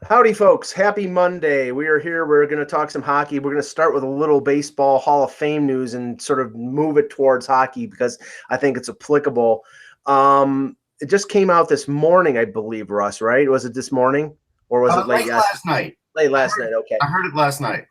Howdy, folks. Happy Monday. We are here. We're going to talk some hockey. We're going to start with a little baseball Hall of Fame news and sort of move it towards hockey because I think it's applicable. It just came out this morning, I believe, Russ, right? Was it this morning or was it late last night? Late last night. Okay. I heard it last night.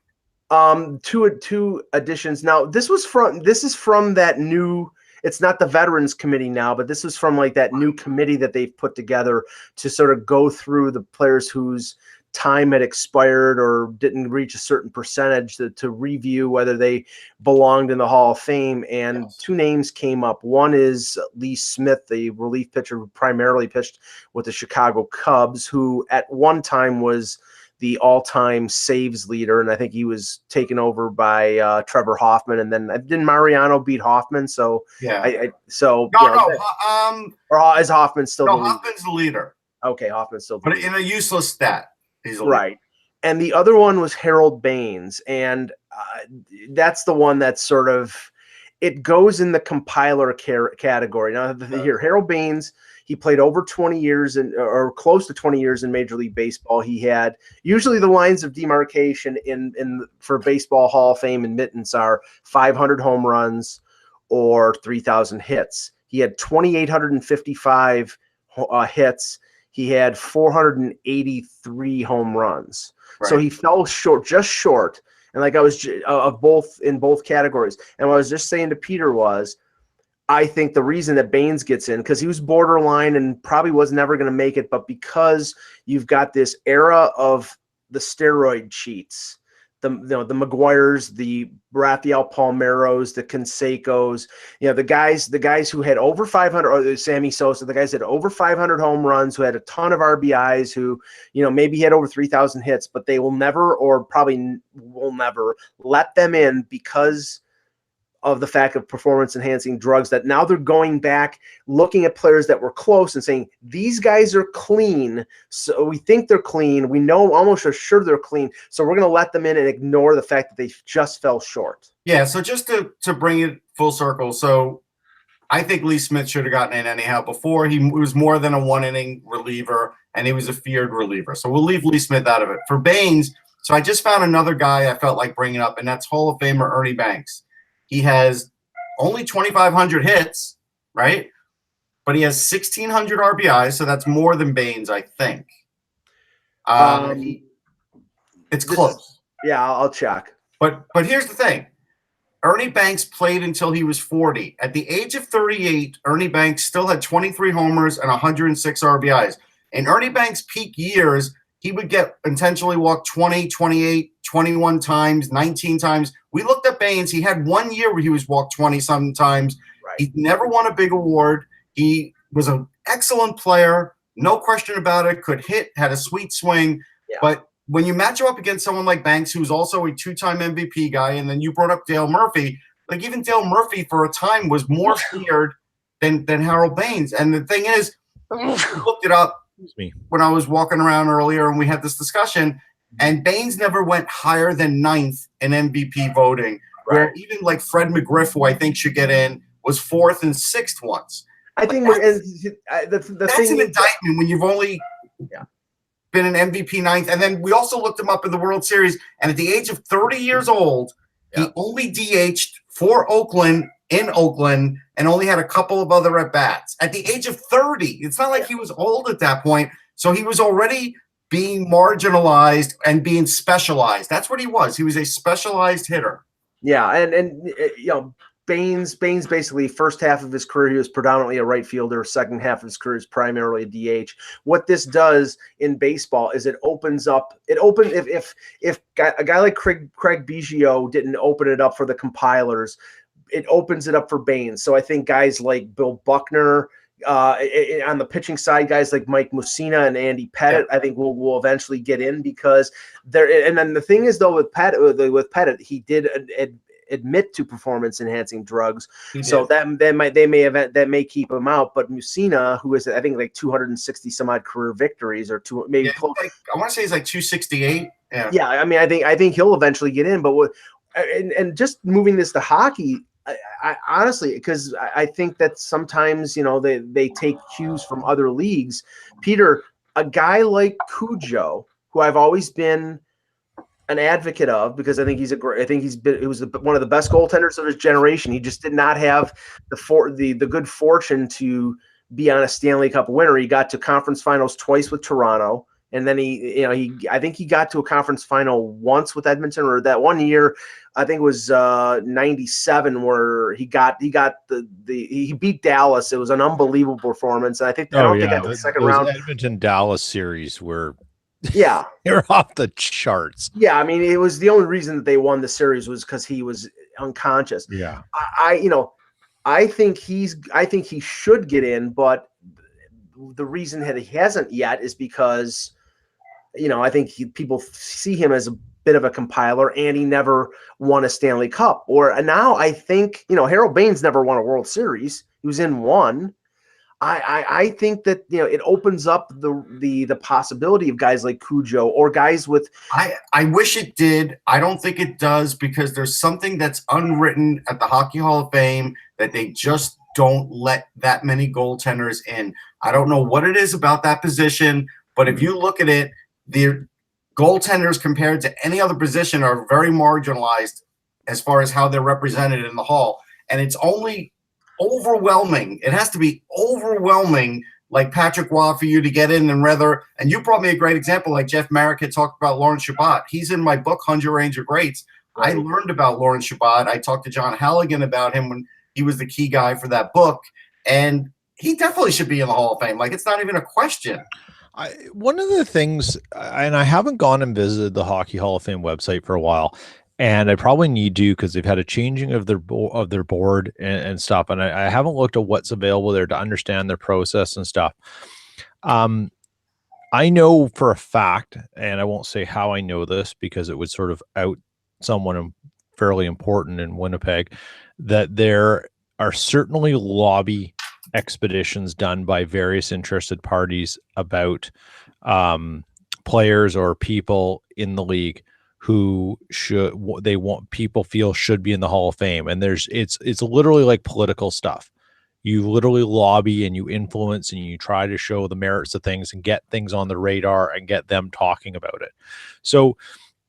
Two additions. Now, this is from that new. It's not the Veterans Committee now, but this is from like that new committee that they've put together to sort of go through the players whose time had expired or didn't reach a certain percentage to review whether they belonged in the Hall of Fame. And Two names came up. One is Lee Smith, the relief pitcher who primarily pitched with the Chicago Cubs, who at one time was the all-time saves leader, and I think he was taken over by Trevor Hoffman, and then didn't Mariano beat Hoffman? So yeah, or is Hoffman still? Hoffman's the leader. Okay, Hoffman's still, but in a useless stat, he's right. And the other one was Harold Baines, and that's the one that sort of it goes in the compiler category. Now here, Harold Baines. He played over 20 years or close to 20 years in Major League Baseball. He had usually the lines of demarcation for Baseball Hall of Fame admittance are 500 home runs or 3,000 hits. He had 2,855 hits. He had 483 home runs. Right. So he fell short, just short. And like I was of both in both categories. And what I was just saying to Peter was, I think the reason that Baines gets in, because he was borderline and probably was never going to make it, but because you've got this era of the steroid cheats, the McGuires, the Rafael Palmeiros, the Cansecos, the guys who had over 500, or Sammy Sosa, the guys that had over 500 home runs, who had a ton of RBIs, who, maybe had over 3,000 hits, but they will never, or probably will never let them in because of the fact of performance-enhancing drugs, that now they're going back, looking at players that were close and saying, these guys are clean, so we think they're clean. We know, almost are sure they're clean, so we're going to let them in and ignore the fact that they just fell short. Yeah, so just to bring it full circle, so I think Lee Smith should have gotten in anyhow. Before, he was more than a one-inning reliever, and he was a feared reliever. So we'll leave Lee Smith out of it. For Baines, so I just found another guy I felt like bringing up, and that's Hall of Famer Ernie Banks. He has only 2,500 hits, right? But he has 1,600 RBIs, so that's more than Baines, I think. It's close. Yeah, I'll check. But here's the thing. Ernie Banks played until he was 40. At the age of 38, Ernie Banks still had 23 homers and 106 RBIs. In Ernie Banks' peak years, he would get intentionally walked 20, 28, 21 times, 19 times. We looked at Baines. He had 1 year where he was walked 20-some times. Right. He never won a big award. He was an excellent player, no question about it, could hit, had a sweet swing. Yeah. But when you match him up against someone like Banks, who's also a two-time MVP guy, and then you brought up Dale Murphy, like even Dale Murphy for a time was more feared than Harold Baines. And the thing is, I looked it up when I was walking around earlier and we had this discussion, and Baines never went higher than 9th in MVP voting, where even like Fred McGriff, who I think should get in, was 4th and 6th once. I think that's an indictment when you've only been an MVP 9th. And then we also looked him up in the World Series, and at the age of 30 years old, he only DH'd for Oakland in Oakland and only had a couple of other at-bats. At the age of 30, it's not like he was old at that point, so he was already being marginalized and being specialized. That's what he was. He was a specialized hitter. Yeah, and Baines basically first half of his career he was predominantly a right fielder. Second half of his career is primarily a DH. What this does in baseball is it opens up. If a guy like Craig Biggio didn't open it up for the compilers, it opens it up for Baines. So I think guys like Bill Buckner. On the pitching side, guys like Mike Mussina and Andy Pettitte, I think will eventually get in because they're. And then the thing is, though, with Pettitte, he did admit to performance-enhancing drugs, so that may keep him out. But Mussina, who is I think like 260 some odd career victories, or maybe close. I want to say he's like 268. Yeah. I mean, I think he'll eventually get in. But and just moving this to hockey. I honestly, because I think that sometimes, they take cues from other leagues. Peter, a guy like Cujo, who I've always been an advocate of, because I think he was one of the best goaltenders of his generation. He just did not have the good fortune to be on a Stanley Cup winner. He got to conference finals twice with Toronto, and then I think he got to a conference final once with Edmonton, or that one year, I think it was 97, where he beat Dallas. It was an unbelievable performance. And I think the second round Edmonton Dallas series were they're off the charts. Yeah, I mean, it was the only reason that they won the series was because he was unconscious. Yeah, I think he should get in, but the reason that he hasn't yet is because, I think people see him as a bit of a compiler, and he never won a Stanley Cup. Or now I think, Harold Baines never won a World Series. He was in one. I think that it opens up the possibility of guys like Cujo or guys with. I wish it did. I don't think it does, because there's something that's unwritten at the Hockey Hall of Fame that they just don't let that many goaltenders in. I don't know what it is about that position, but if you look at it, the goaltenders compared to any other position are very marginalized as far as how they're represented in the Hall, and it's only overwhelming. It has to be overwhelming, like Patrick Waugh, for you to get in, and you brought me a great example, like Jeff Marek had talked about Lawrence Chabot. He's in my book, 100 Ranger Greats. Right. I learned about Lawrence Chabot. I talked to John Halligan about him when he was the key guy for that book, and he definitely should be in the Hall of Fame. Like, it's not even a question. One of the things, and I haven't gone and visited the Hockey Hall of Fame website for a while, and I probably need to, because they've had a changing of their board and stuff, and I haven't looked at what's available there to understand their process and stuff. I know for a fact, and I won't say how I know this because it would sort of out someone fairly important in Winnipeg, that there are certainly lobby expeditions done by various interested parties about players or people in the league who people feel should be in the Hall of Fame. And it's literally like political stuff. You literally lobby and you influence and you try to show the merits of things and get things on the radar and get them talking about it. So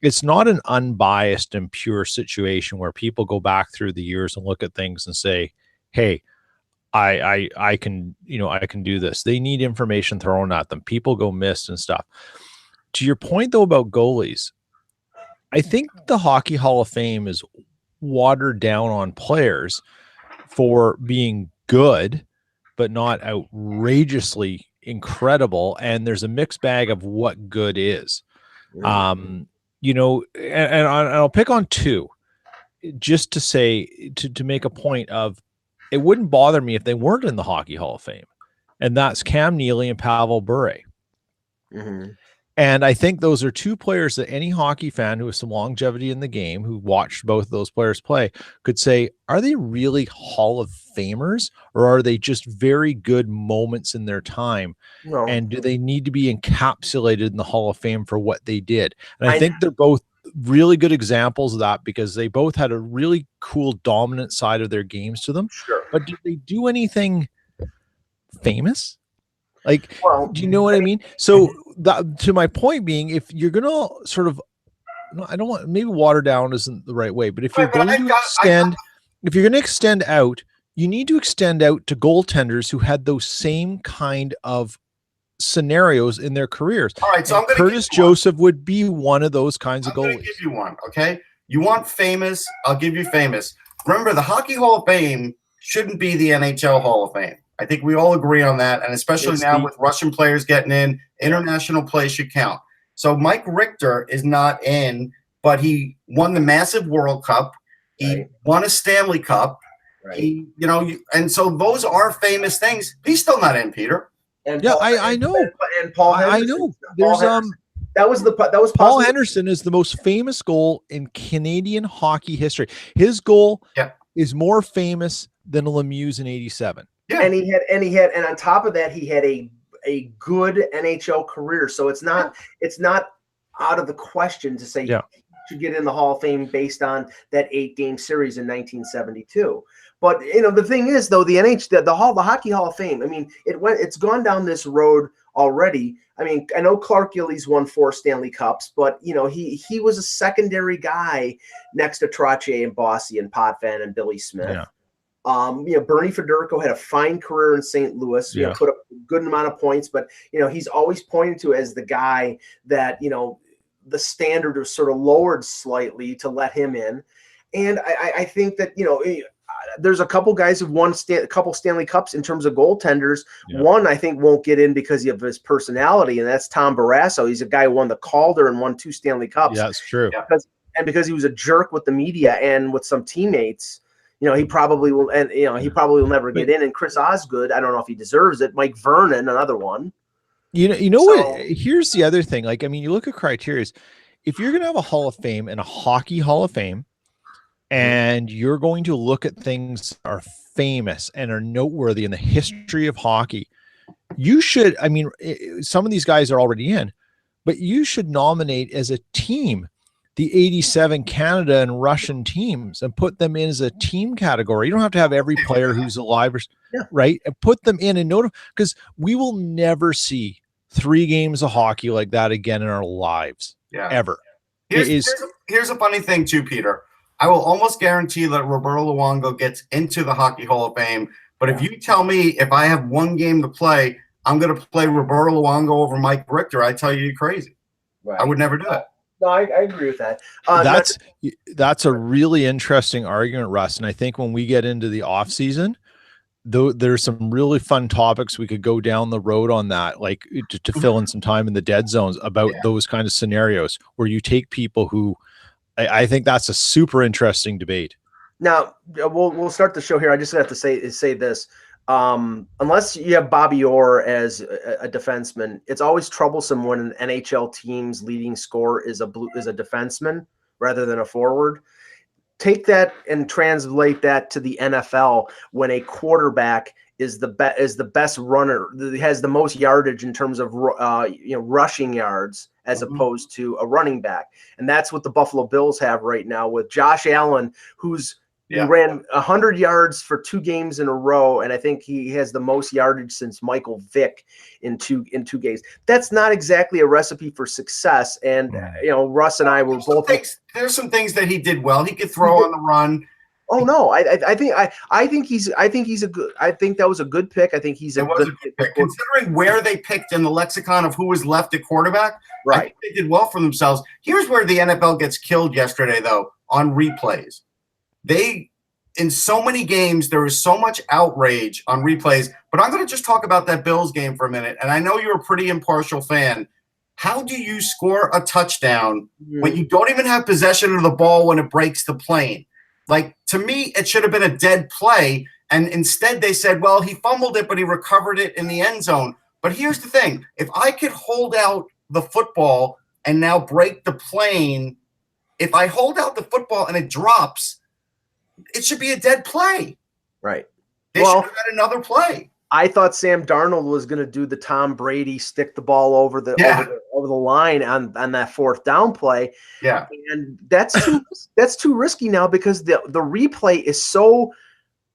it's not an unbiased and pure situation where people go back through the years and look at things and say, hey, I can do this. They need information thrown at them. People go missed and stuff. To your point though about goalies, I think the Hockey Hall of Fame is watered down on players for being good, but not outrageously incredible. And there's a mixed bag of what good is. And I'll pick on two, just to say, to make a point of, it wouldn't bother me if they weren't in the Hockey Hall of Fame. And that's Cam Neely and Pavel Bure. Mm-hmm. And I think those are two players that any hockey fan who has some longevity in the game, who watched both of those players play, could say, are they really Hall of Famers, or are they just very good moments in their time? No. And do they need to be encapsulated in the Hall of Fame for what they did? And I think they're both really good examples of that, because they both had a really cool dominant side of their games to them. Sure. But did they do anything famous? Like, do you know what I mean? So to my point being, if you're going to sort of, I don't want, maybe water down isn't the right way, but if you're going to extend out, you need to extend out to goaltenders who had those same kind of scenarios in their careers. All right, so Curtis Joseph would be one of those kinds of goalies. I'm going to give you one, okay? You want famous? I'll give you famous. Remember, the Hockey Hall of Fame shouldn't be the NHL Hall of Fame. I think we all agree on that, and especially now with Russian players getting in, international play should count. So Mike Richter is not in, but he won the massive World Cup. He won a Stanley Cup. Right. And so those are famous things. He's still not in, Peter. And yeah, I know. And Paul Henderson. I know. There's Paul Henderson is the most famous goal in Canadian hockey history. His goal is more famous than Lemieux's in '87. Yeah. And on top of that, he had a good NHL career. So it's not out of the question to say he should get in the Hall of Fame based on that 8-game series in 1972. But the thing is, though, the Hockey Hall of Fame, I mean, it's gone down this road already. I mean, I know Clark Gillies won 4 Stanley Cups, but he was a secondary guy next to Trottier and Bossy and Potvin and Billy Smith. Yeah. Bernie Federico had a fine career in St. Louis. Put up a good amount of points, but he's always pointed to as the guy that the standard was sort of lowered slightly to let him in. And I think that there's a couple guys who've won a couple Stanley Cups in terms of goaltenders. Yeah. One, I think, won't get in because of his personality, and that's Tom Barrasso. He's a guy who won the Calder and won 2 Stanley Cups. Yeah, that's true. Because he was a jerk with the media and with some teammates, he probably will, and he probably will never get in. And Chris Osgood, I don't know if he deserves it. Mike Vernon, another one. What? Here's the other thing. Like, I mean, you look at criteria. If you're going to have a Hall of Fame and a hockey Hall of Fame, and you're going to look at things that are famous and are noteworthy in the history of hockey, you should, I mean, some of these guys are already in, but you should nominate as a team the 87 Canada and Russian teams and put them in as a team category. You don't have to have every player who's alive, right? And put them in and note, because we will never see 3 games of hockey like that again in our lives, ever. Here's a funny thing too, Peter. I will almost guarantee that Roberto Luongo gets into the Hockey Hall of Fame. But if you tell me if I have 1 game to play, I'm going to play Roberto Luongo over Mike Richter, I tell you, you're crazy. Right. I would never do that. No, I agree with that. That's a really interesting argument, Russ. And I think when we get into the off season, though, there's some really fun topics we could go down the road on that, like to fill in some time in the dead zones about those kind of scenarios where you take people who. I think that's a super interesting debate. Now we'll start the show here. I just have to say this: unless you have Bobby Orr as a defenseman, it's always troublesome when an NHL team's leading scorer is a defenseman rather than a forward. Take that and translate that to the NFL when a quarterback is the best runner, has the most yardage in terms of rushing yards as opposed to a running back. And that's what the Buffalo Bills have right now with Josh Allen, who's ran 100 yards for 2 games in a row, and I think he has the most yardage since Michael Vick in two games. That's not exactly a recipe for success. And Russ and I were both. There's some things that he did well. He could throw on the run. Oh no, I think that was a good pick. I think he's a good pick. Considering where they picked in the lexicon of who was left at quarterback, right? I think they did well for themselves. Here's where the NFL gets killed yesterday, though, on replays. In so many games, there was so much outrage on replays. But I'm going to just talk about that Bills game for a minute. And I know you're a pretty impartial fan. How do you score a touchdown when you don't even have possession of the ball when it breaks the plane? Like, to me, it should have been a dead play, and instead they said, well, he fumbled it, but he recovered it in the end zone. But here's the thing. If I could hold out the football and now break the plane, if I hold out the football and it drops, it should be a dead play. Right. They should have had another play. I thought Sam Darnold was going to do the Tom Brady stick the ball over the line on that 4th down play. Yeah. And that's too risky now because the replay is so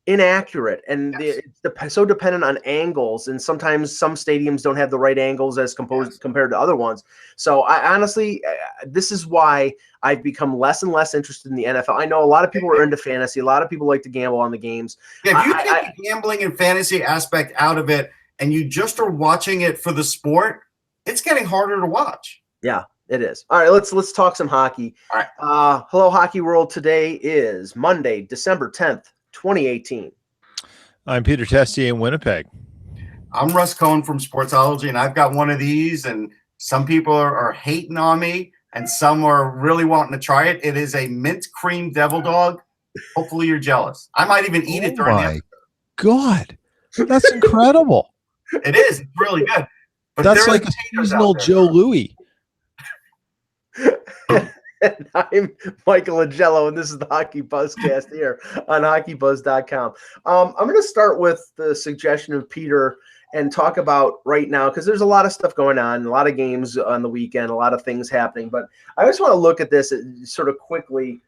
inaccurate and it's so dependent on angles, and sometimes some stadiums don't have the right angles as compared to other ones. So I honestly, this is why I've become less and less interested in the NFL. I know a lot of people are into fantasy. A lot of people like to gamble on the games. Yeah, if you take the gambling and fantasy aspect out of it and you just are watching it for the sport, it's getting harder to watch. Yeah, it is. All right, let's talk some hockey. All right. Hello, Hockey World. Today is Monday, December 10th, 2018. I'm Peter Testier in Winnipeg. I'm Russ Cohen from Sportsology, and I've got one of these, and some people are hating on me, and some are really wanting to try it. It is a mint cream devil dog. Hopefully you're jealous. I might even eat it during the episode. God, that's incredible. It is. It's really good. But that's like a seasonal Joe Louis. And I'm Michael Agello, and this is the Hockey Buzzcast here on HockeyBuzz.com. I'm going to start with the suggestion of Peter and talk about right now, because there's a lot of stuff going on, a lot of games on the weekend, a lot of things happening. But I just want to look at this sort of quickly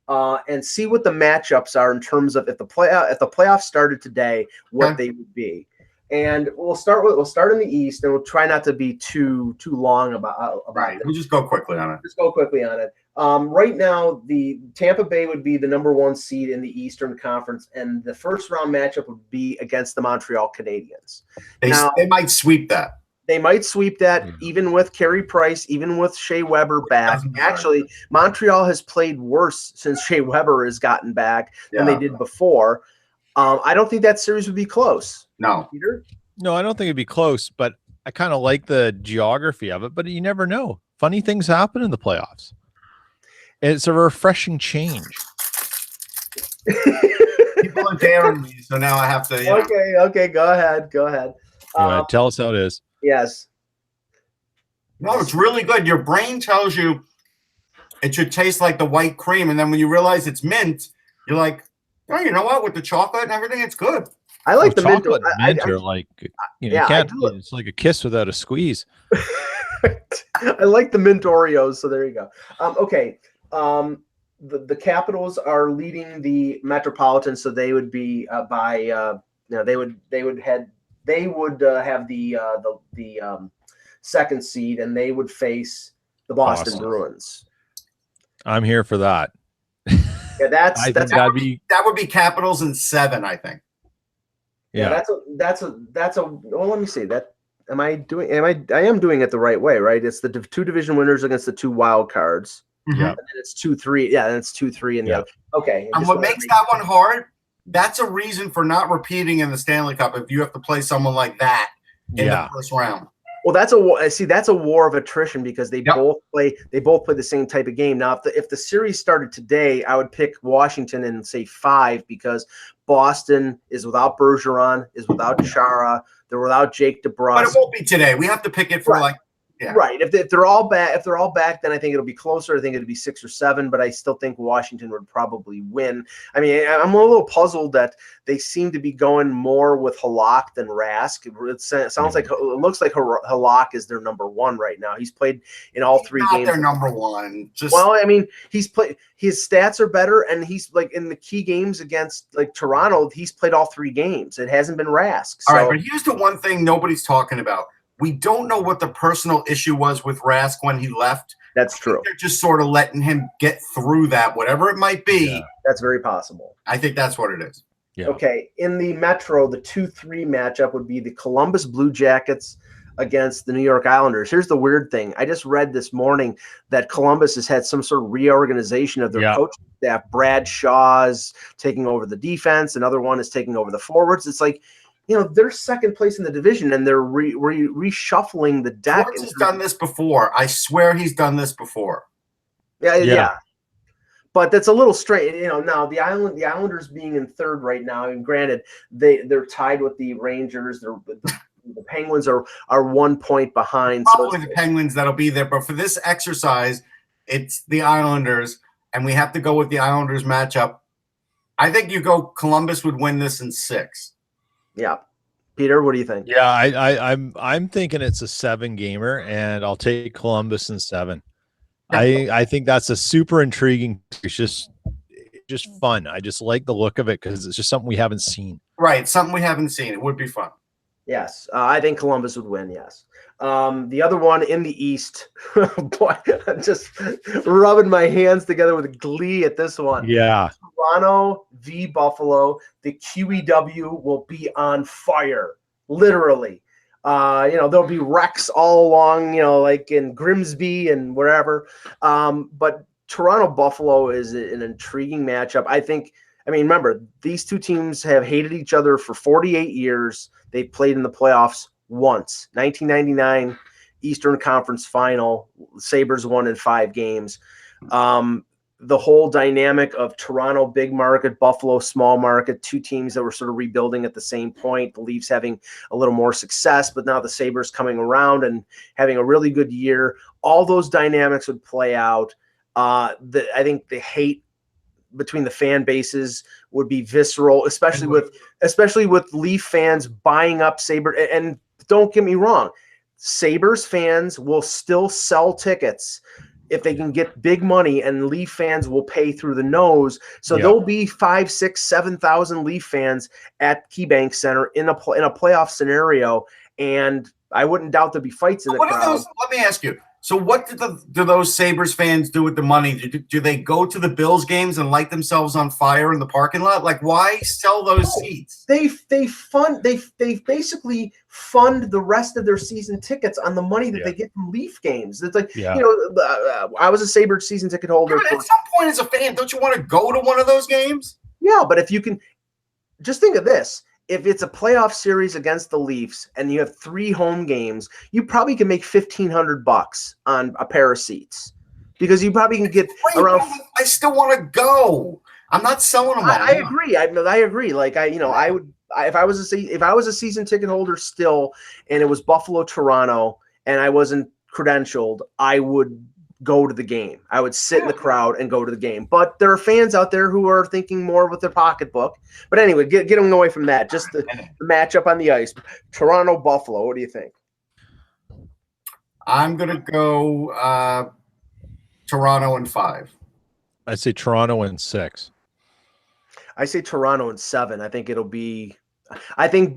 and see what the matchups are in terms of if the playoffs started today, what they would be. And we'll start in the East, and we'll try not to be too long about Right. it. We'll just go quickly on it. Just go quickly on it. Right now, the Tampa Bay would be the number 1 seed in the Eastern Conference, and the first round matchup would be against the Montreal Canadiens. They might sweep that. They might sweep that, even with Carey Price, even with Shea Weber back. Actually, Montreal has played worse since Shea Weber has gotten back than they did before. I don't think that series would be close. No. Peter? No, I don't think it'd be close, but I kind of like the geography of it, but you never know. Funny things happen in the playoffs. It's a refreshing change. People are daring me, so now I have to. Okay, go ahead. Tell us how it is. Yes. No, it's really good. Your brain tells you it should taste like the white cream, and then when you realize it's mint, you're like, oh, you know what? With the chocolate and everything, it's good. I like the chocolate mint are like, you can't. It's like a kiss without a squeeze. I like the mint Oreos, so there you go. Okay. The Capitals are leading the Metropolitan, so they would be they would have the second seed, and they would face the Boston Bruins. I'm here for that. Yeah, that would be Capitals in 7, I think. Yeah, that's a. Well, let me see that. I am doing it the right way, right? It's the 2 division winners against the 2 wild cards. Mm-hmm. And then it's 2-3. Yeah, and it's 2-3 in the other. Okay. And what makes that one hard? That's a reason for not repeating in the Stanley Cup if you have to play someone like that in the first round. Well, that's a war of attrition because they both play the same type of game. Now, if the series started today, I would pick Washington and say 5 because Boston is without Bergeron, is without Chara, they're without Jake DeBrusk. But it won't be today. We have to pick it for Right. If they're all back, then I think it'll be closer. I think it'll be 6 or 7, but I still think Washington would probably win. I mean, I'm a little puzzled that they seem to be going more with Halak than Rask. It looks like Halak is their number 1 right now. He's played in all 3 games. Their number 1. Well, I mean, he's played. His stats are better, and he's like in the key games against like Toronto. He's played all 3 games. It hasn't been Rask. All right, but here's the one thing nobody's talking about. We don't know what the personal issue was with Rask when he left. That's true. They're just sort of letting him get through that, whatever it might be. Yeah, that's very possible. I think that's what it is. Yeah. Okay. In the Metro, the 2-3 matchup would be the Columbus Blue Jackets against the New York Islanders. Here's the weird thing. I just read this morning that Columbus has had some sort of reorganization of their coaching staff. Brad Shaw's taking over the defense. Another one is taking over the forwards. It's like, they're second place in the division, and they're reshuffling the deck. Schwartz has done this before. I swear he's done this before. Yeah. But that's a little strange. Now the Islanders being in 3rd right now, and granted, they're tied with the Rangers. The Penguins are 1 point behind. Probably the Penguins that'll be there. But for this exercise, it's the Islanders, and we have to go with the Islanders matchup. I think Columbus would win this in 6. Yeah. Peter, what do you think? Yeah, I'm thinking it's a 7 gamer, and I'll take Columbus in 7. I think that's a super intriguing. It's just fun. I just like the look of it because it's just something we haven't seen. Right, something we haven't seen. It would be fun. Yes, I think Columbus would win. Yes. The other one in the East, boy, I'm just rubbing my hands together with glee at this one. Yeah. Toronto v. Buffalo. The QEW will be on fire, literally. There'll be wrecks all along, like in Grimsby and wherever. But Toronto Buffalo is an intriguing matchup. Remember, these 2 teams have hated each other for 48 years. They've played in the playoffs once. 1999 Eastern Conference Final. Sabres won in 5 games. The whole dynamic of Toronto big market, Buffalo small market, 2 teams that were sort of rebuilding at the same point. The Leafs having a little more success, but now the Sabres coming around and having a really good year. All those dynamics would play out. I think the hate between the fan bases would be visceral, especially with Leaf fans buying up Sabre. And don't get me wrong, Sabres fans will still sell tickets if they can get big money, and Leaf fans will pay through the nose. So there'll be 5, 6, 7,000 Leaf fans at KeyBank Center in a playoff scenario, and I wouldn't doubt there'll be fights in the crowd. Let me ask you. So what do those Sabres fans do with the money? Do they go to the Bills games and light themselves on fire in the parking lot? Like, why sell those seats? They basically fund the rest of their season tickets on the money that they get from Leaf games. It's like, I was a Sabres season ticket holder. At some point as a fan, don't you want to go to one of those games? Yeah, but if you can – just think of this. If it's a playoff series against the Leafs and you have 3 home games, you probably can make $1,500 on a pair of seats, because you probably can get around. I still want to go. I'm not selling them. I agree. I agree. Like I would, if I was a season ticket holder still, and it was Buffalo, Toronto, and I wasn't credentialed, I would go to the game. I would sit in the crowd and go to the game. But there are fans out there who are thinking more with their pocketbook. But anyway, get them away from that. Just the matchup on the ice. Toronto, Buffalo. What do you think? I'm going to go Toronto in 5. I'd say Toronto in 6. I say Toronto in 7. I think it'll be I think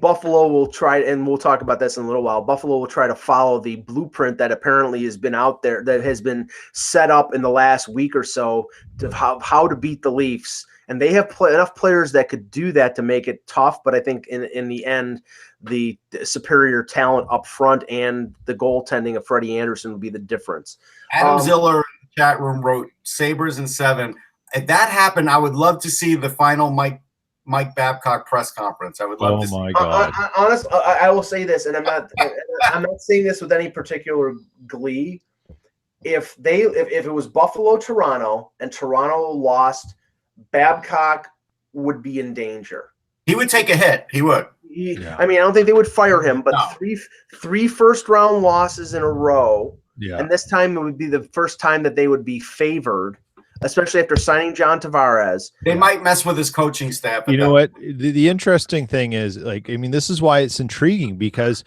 Buffalo will try, and we'll talk about this in a little while. Buffalo will try to follow the blueprint that apparently has been out there, that has been set up in the last week or so, to how to beat the Leafs. And they have enough players that could do that to make it tough. But I think in the end, the superior talent up front and the goaltending of Freddie Anderson will be the difference. Adam Ziller in the chat room wrote Sabres in 7. If that happened, I would love to see the final Mike Babcock press conference. I would love to see. Oh my God! Honestly, I will say this, and I'm not saying this with any particular glee. If it was Buffalo, Toronto, and Toronto lost, Babcock would be in danger. He would take a hit. He would. I mean, I don't think they would fire him, but three first-round losses in a row, and this time it would be the first time that they would be favored, especially after signing John Tavares. They might mess with his coaching staff. You know what? The interesting thing is, this is why it's intriguing, because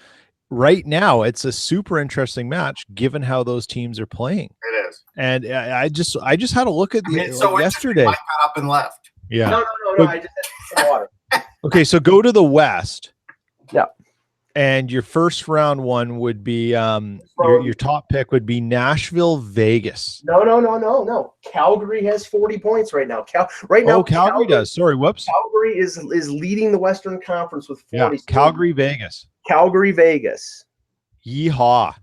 right now it's a super interesting match given how those teams are playing. It is. And I just had a look at yesterday. Mike got up and left. Yeah. No. I just had some water. Okay, so go to the West. Yeah. And your first round one would be your top pick would be Nashville, Vegas. No. Calgary has 40 points right now. Calgary does. Sorry, whoops. Calgary is leading the Western Conference with 40. Yeah, Calgary, Vegas. Calgary, Vegas. Yeehaw!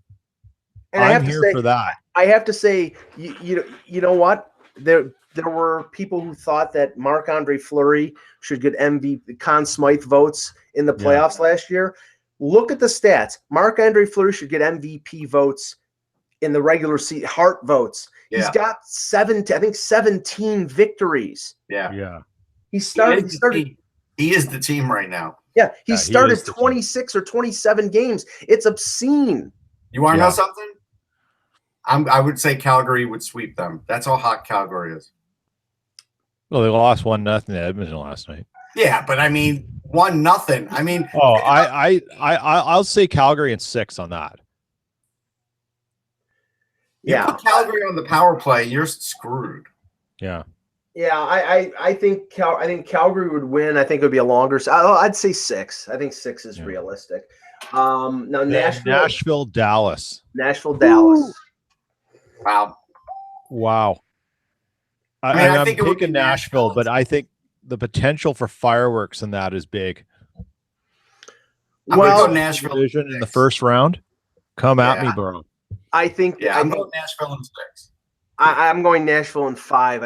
And I'm here for that. I have to say, you know what? There were people who thought that Marc-Andre Fleury should get MVP, Conn Smythe votes in the playoffs last year. Look at the stats. Marc-Andre Fleury should get MVP votes in the regular season, Hart votes. Yeah. He's got 17 victories. Yeah. He started. He is the team right now. Yeah, he started 26 or 27 games. It's obscene. You want to know something? I would say Calgary would sweep them. That's how hot Calgary is. Well, they lost 1-0 to Edmonton last night. Yeah, but 1-0. I'll say Calgary in 6 on that. You put Calgary on the power play, you're screwed. Yeah. Yeah, I think Calgary would win. I think it would be a longer. I'd say 6. I think 6 is realistic. Now Nashville, Dallas. Dallas. Wow. I'm picking Nashville, but I think the potential for fireworks in that is big. Well, go Nashville division in the first round. Come at me, bro. I think. Yeah, I'm going Nashville in 6. I'm going Nashville in 5.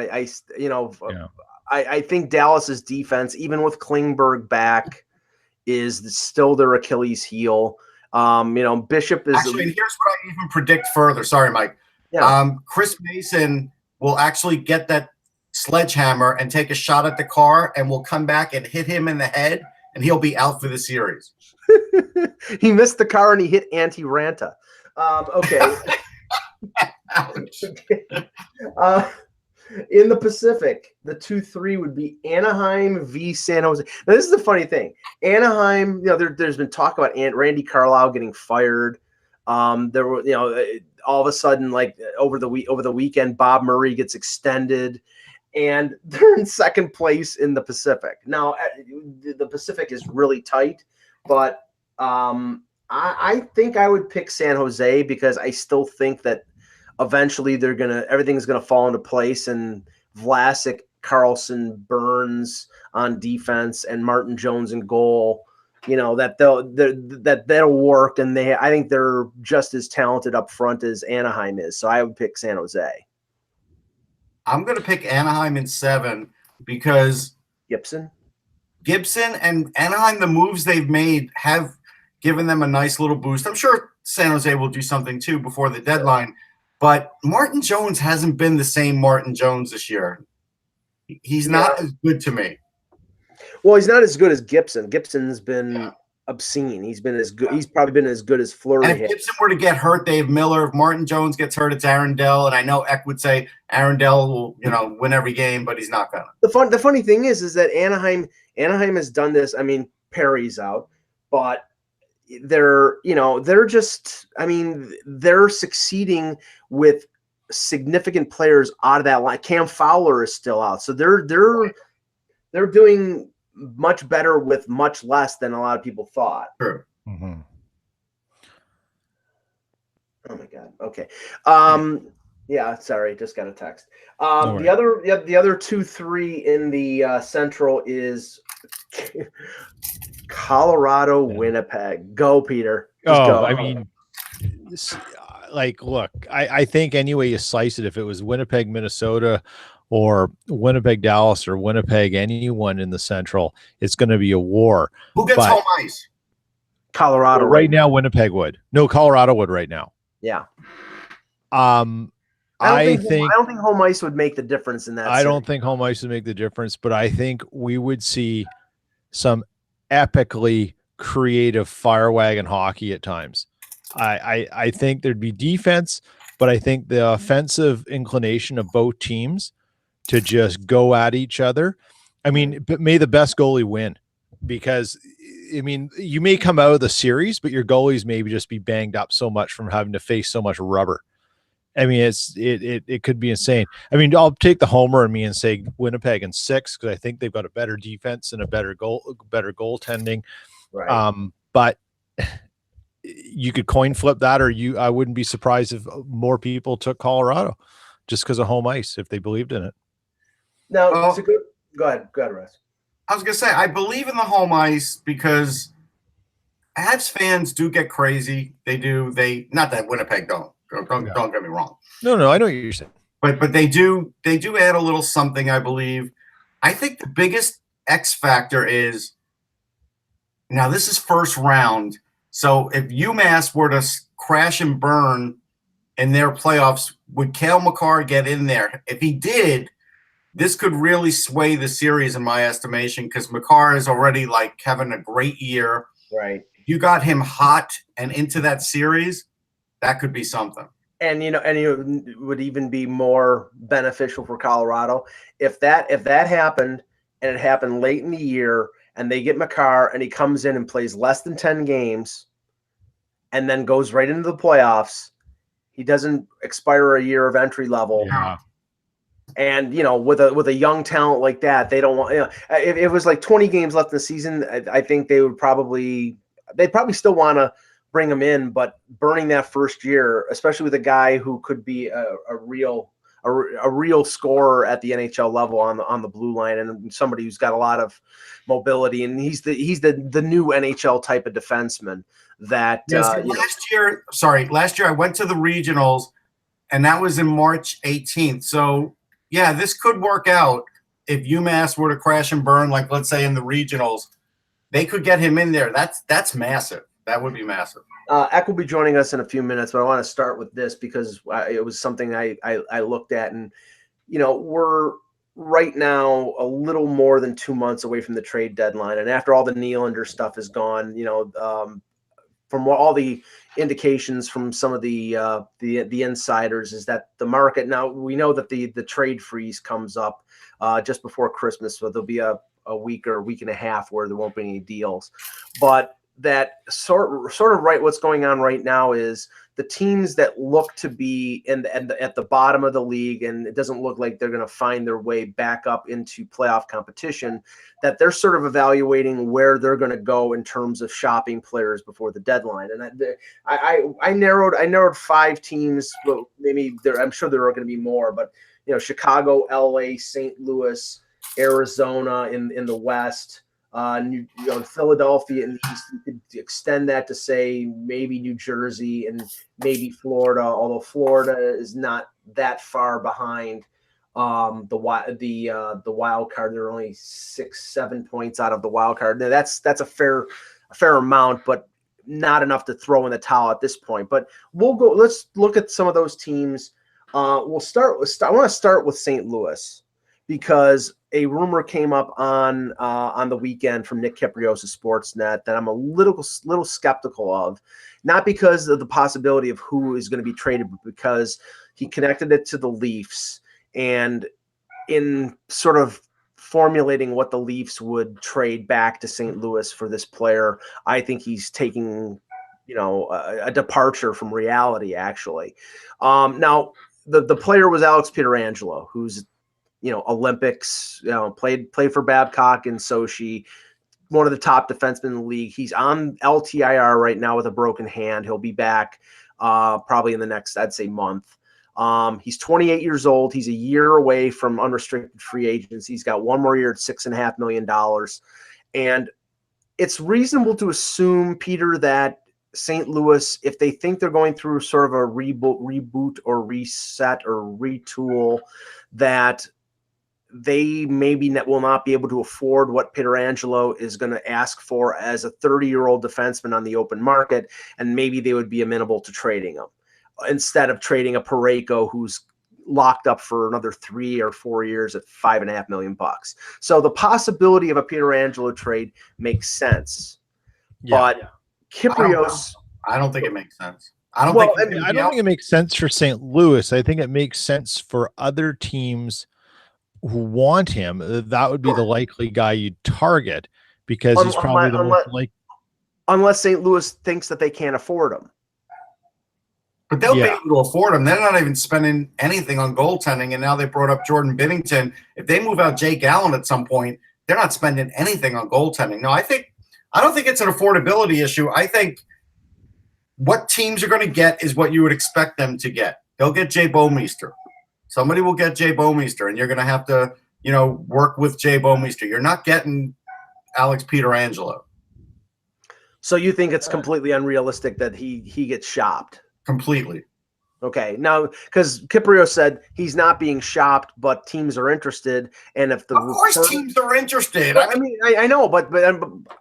I think Dallas's defense, even with Klingberg back, is still their Achilles heel. Bishop is actually. Here's what I even predict further. Sorry, Mike. Yeah. Chris Mason will actually get that sledgehammer and take a shot at the car, and will come back and hit him in the head, and he'll be out for the series. He missed the car and he hit Antti Ranta. Okay. In the Pacific, the 2-3 would be Anaheim v. San Jose. Now, this is the funny thing. Anaheim, there's been talk about Randy Carlyle getting fired. There were, all of a sudden, like over the weekend, Bob Murray gets extended, and they're in second place in the Pacific. Now, the Pacific is really tight, but I think I would pick San Jose because I still think that eventually everything's gonna fall into place, and Vlasic, Carlson, Burns on defense, and Martin Jones in goal. That'll work, and I think they're just as talented up front as Anaheim is. So I would pick San Jose. I'm going to pick Anaheim in 7 because Gibson and Anaheim, the moves they've made have given them a nice little boost. I'm sure San Jose will do something too before the deadline, but Martin Jones hasn't been the same Martin Jones this year. He's not as good to me. Well, he's not as good as Gibson. Gibson's been obscene. He's been as good. He's probably been as good as Fleury. And if Gibson were to get hurt, Dave Miller. If Martin Jones gets hurt, it's Aaron Dell. And I know Eck would say Aaron Dell will, win every game, but he's not gonna. The funny thing is that Anaheim has done this. I mean, Perry's out, but they're just. I mean, they're succeeding with significant players out of that line. Cam Fowler is still out, so they're doing much better with much less than a lot of people thought. Sure. Mm-hmm. Oh my God. Okay. Yeah. Sorry, just got a text. No the other 2-3 in the Central is Colorado, Winnipeg. Go, Peter. Just go. I mean, look, I think any way you slice it, if it was Winnipeg, Minnesota, or Winnipeg, Dallas, or Winnipeg, anyone in the Central, it's going to be a war. Who gets home ice? Colorado. Right now, Winnipeg would. No, Colorado would right now. Yeah. I don't think home ice would make the difference in that. I don't think home ice would make the difference, but I think we would see some epically creative fire wagon hockey at times. I think there'd be defense, but I think the offensive inclination of both teams to just go at each other. I mean, but may the best goalie win, because I mean, you may come out of the series, but your goalies maybe just be banged up so much from having to face so much rubber. I mean, it could be insane. I mean, I'll take the homer in me and say Winnipeg in 6 because I think they've got a better defense and a better goaltending. Right. But you could coin flip that, or I wouldn't be surprised if more people took Colorado just because of home ice if they believed in it. No, it's a good. Go ahead, Russ. I was gonna say I believe in the home ice because Habs fans do get crazy. They do. Not that Winnipeg don't. Don't get me wrong. No, I know what you're saying. But they do add a little something, I believe. I think the biggest X factor is now this is first round. So if UMass were to crash and burn in their playoffs, would Cale Makar get in there? If he did, this could really sway the series in my estimation because Makar is already like having a great year. Right. You got him hot and into that series, that could be something. And it would even be more beneficial for Colorado if that happened, and it happened late in the year, and they get Makar and he comes in and plays less than 10 games and then goes right into the playoffs. He doesn't expire a year of entry level. Yeah. And with a young talent like that, they don't want. If it was like 20 games left in the season, I think they'd probably still want to bring him in. But burning that first year, especially with a guy who could be a real scorer at the NHL level on the blue line, and somebody who's got a lot of mobility, and he's the new NHL type of defenseman. That last year I went to the regionals, and that was in March 18th. So. Yeah, this could work out if UMass were to crash and burn, like let's say in the regionals, they could get him in there. That's massive. That would be massive. Eck will be joining us in a few minutes, but I want to start with this because it was something I looked at, and we're right now a little more than 2 months away from the trade deadline, and after all the Nylander stuff is gone, from all the indications from some of the insiders is that the market now, we know that the trade freeze comes up just before Christmas, so there'll be a week or a week and a half where there won't be any deals. But that sort of right what's going on right now is the teams that look to be at the bottom of the league, and it doesn't look like they're going to find their way back up into playoff competition, that they're sort of evaluating where they're going to go in terms of shopping players before the deadline. And I narrowed 5 teams. Well, maybe I'm sure there are going to be more, but Chicago, LA, St. Louis, Arizona in the West. Philadelphia in the East, you could extend that to say maybe New Jersey and maybe Florida, although Florida is not that far behind the wild card. They're only 6-7 points out of the wild card. Now, that's a fair amount, but not enough to throw in the towel at this point. But let's look at some of those teams. I want to start with St. Louis, because a rumor came up on the weekend from Nick Kiprios of Sportsnet that I'm a little skeptical of, not because of the possibility of who is going to be traded, but because he connected it to the Leafs, and in sort of formulating what the Leafs would trade back to St. Louis for this player, I think he's taking a departure from reality, actually. Now the player was Alex Pietrangelo, who's Olympics, played for Babcock and Sochi, one of the top defensemen in the league. He's on LTIR right now with a broken hand. He'll be back probably in the next, I'd say, month. He's 28 years old. He's a year away from unrestricted free agency. He's got one more year at $6.5 million. And it's reasonable to assume, Peter, that St. Louis, if they think they're going through sort of a reboot or reset or retool, that they maybe will not be able to afford what Pietrangelo is going to ask for as a 30-year-old defenseman on the open market, and maybe they would be amenable to trading him instead of trading a Parayko who's locked up for another 3 or 4 years at $5.5 million. So the possibility of a Pietrangelo trade makes sense, but Kiprios, I don't think it makes sense. I don't think it makes sense for St. Louis. I think it makes sense for other teams who want him. That would be the likely guy you'd target, because he's probably the most like. Unless St. Louis thinks that they can't afford him. But they'll be able to afford him. They're not even spending anything on goaltending, and now they brought up Jordan Binnington. If they move out Jake Allen at some point, they're not spending anything on goaltending. No, I don't think it's an affordability issue. I think what teams are going to get is what you would expect them to get. They'll get Jay Bouwmeester. Somebody will get Jay Bouwmeester, and you're going to have to, work with Jay Bouwmeester. You're not getting Alex Pietrangelo. So you think it's completely unrealistic that he gets shopped? Completely. Okay. Now, because Kiprios said he's not being shopped, but teams are interested, and if the of course teams are interested. I know, but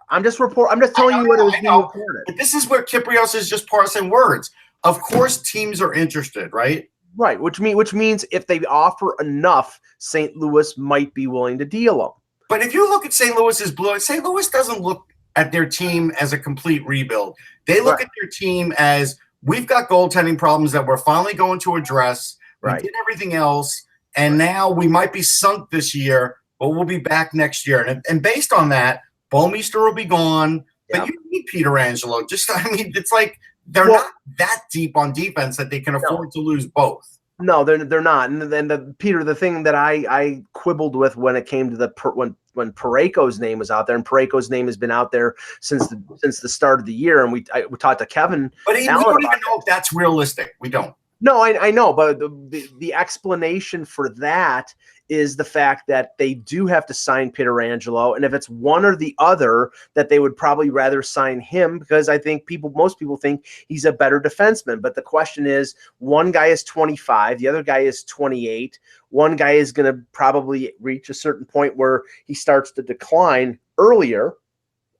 I'm just telling you what it was being reported. But this is where Kiprios is just parsing words. Of course, teams are interested, right? Right, which means if they offer enough, St. Louis might be willing to deal them. But if you look at St. Louis's blue, St. Louis doesn't look at their team as a complete rebuild. They look at their team as, we've got goaltending problems that we're finally going to address. We did everything else, and now we might be sunk this year, but we'll be back next year. And based on that, Bouwmeester will be gone, but you need Pietrangelo. It's like they're not that deep on defense that they can afford to lose both. No, they're not. And then Peter, the thing that I quibbled with when it came to when Parayko's name was out there, and Parayko's name has been out there since the start of the year, and we talked to Kevin. But we don't even know if that's realistic. We don't. No, I know, but the explanation for that is the fact that they do have to sign Pietrangelo, and if it's one or the other, that they would probably rather sign him, because I think most people think he's a better defenseman. But the question is, one guy is 25, the other guy is 28. One guy is going to probably reach a certain point where he starts to decline earlier,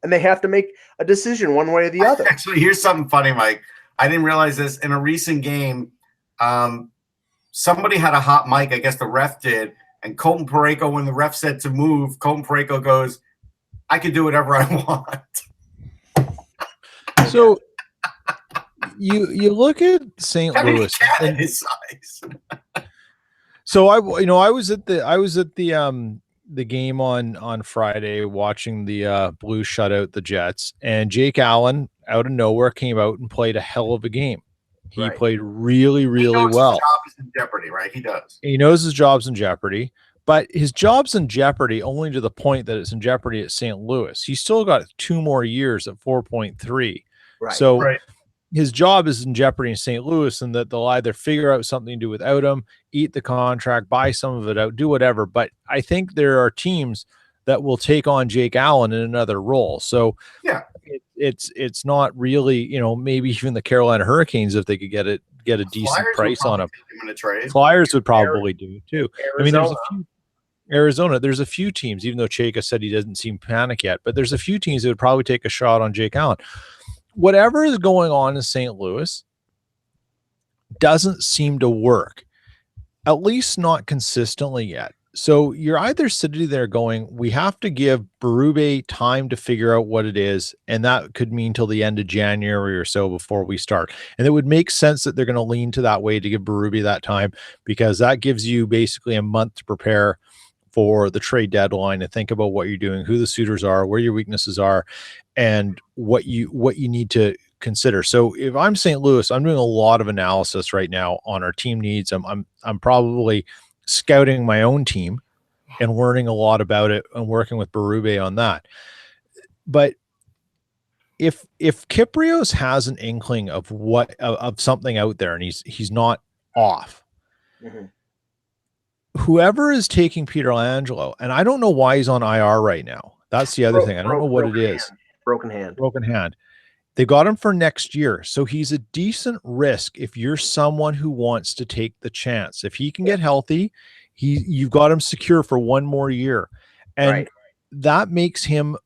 and they have to make a decision one way or the other. Actually, here's something funny, Mike. I didn't realize this. In a recent game, somebody had a hot mic, I guess the ref did, and Colton Parayko, when the ref said to move, Colton Parayko goes, "I can do whatever I want." So you look at St. Louis. And his size. So I was at the the game on Friday, watching the Blues shut out the Jets, and Jake Allen out of nowhere came out and played a hell of a game. He played really, really well. His job is in jeopardy, right? He does. He knows his job's in jeopardy, but his job's in jeopardy only to the point that it's in jeopardy at St. Louis. He's still got 2 more years at 4.3. So his job is in jeopardy in St. Louis, and that they'll either figure out something to do without him, eat the contract, buy some of it out, do whatever. But I think there are teams that will take on Jake Allen in another role. So it's not really, maybe even the Carolina Hurricanes, if they could get a decent price on him. Flyers would probably do it too. Arizona. I mean, there's a few teams, even though Chayka said he doesn't seem panic yet, but there's a few teams that would probably take a shot on Jake Allen. Whatever is going on in St. Louis doesn't seem to work, at least not consistently yet. So you're either sitting there going, we have to give Berube time to figure out what it is, and that could mean till the end of January or so before we start. And it would make sense that they're going to lean to that way to give Berube that time, because that gives you basically a month to prepare for the trade deadline and think about what you're doing, who the suitors are, where your weaknesses are, and what you need to consider. So if I'm St. Louis, I'm doing a lot of analysis right now on our team needs. I'm probably scouting my own team and learning a lot about it and working with Berube on that. But if Kyprios has an inkling of of something out there and he's not off, whoever is taking Peter Angelo, and I don't know why he's on IR right now. That's the other thing. I don't know what it is. Broken hand. They got him for next year. So he's a decent risk if you're someone who wants to take the chance. If he can get healthy, you've got him secure for 1 more year. And that makes him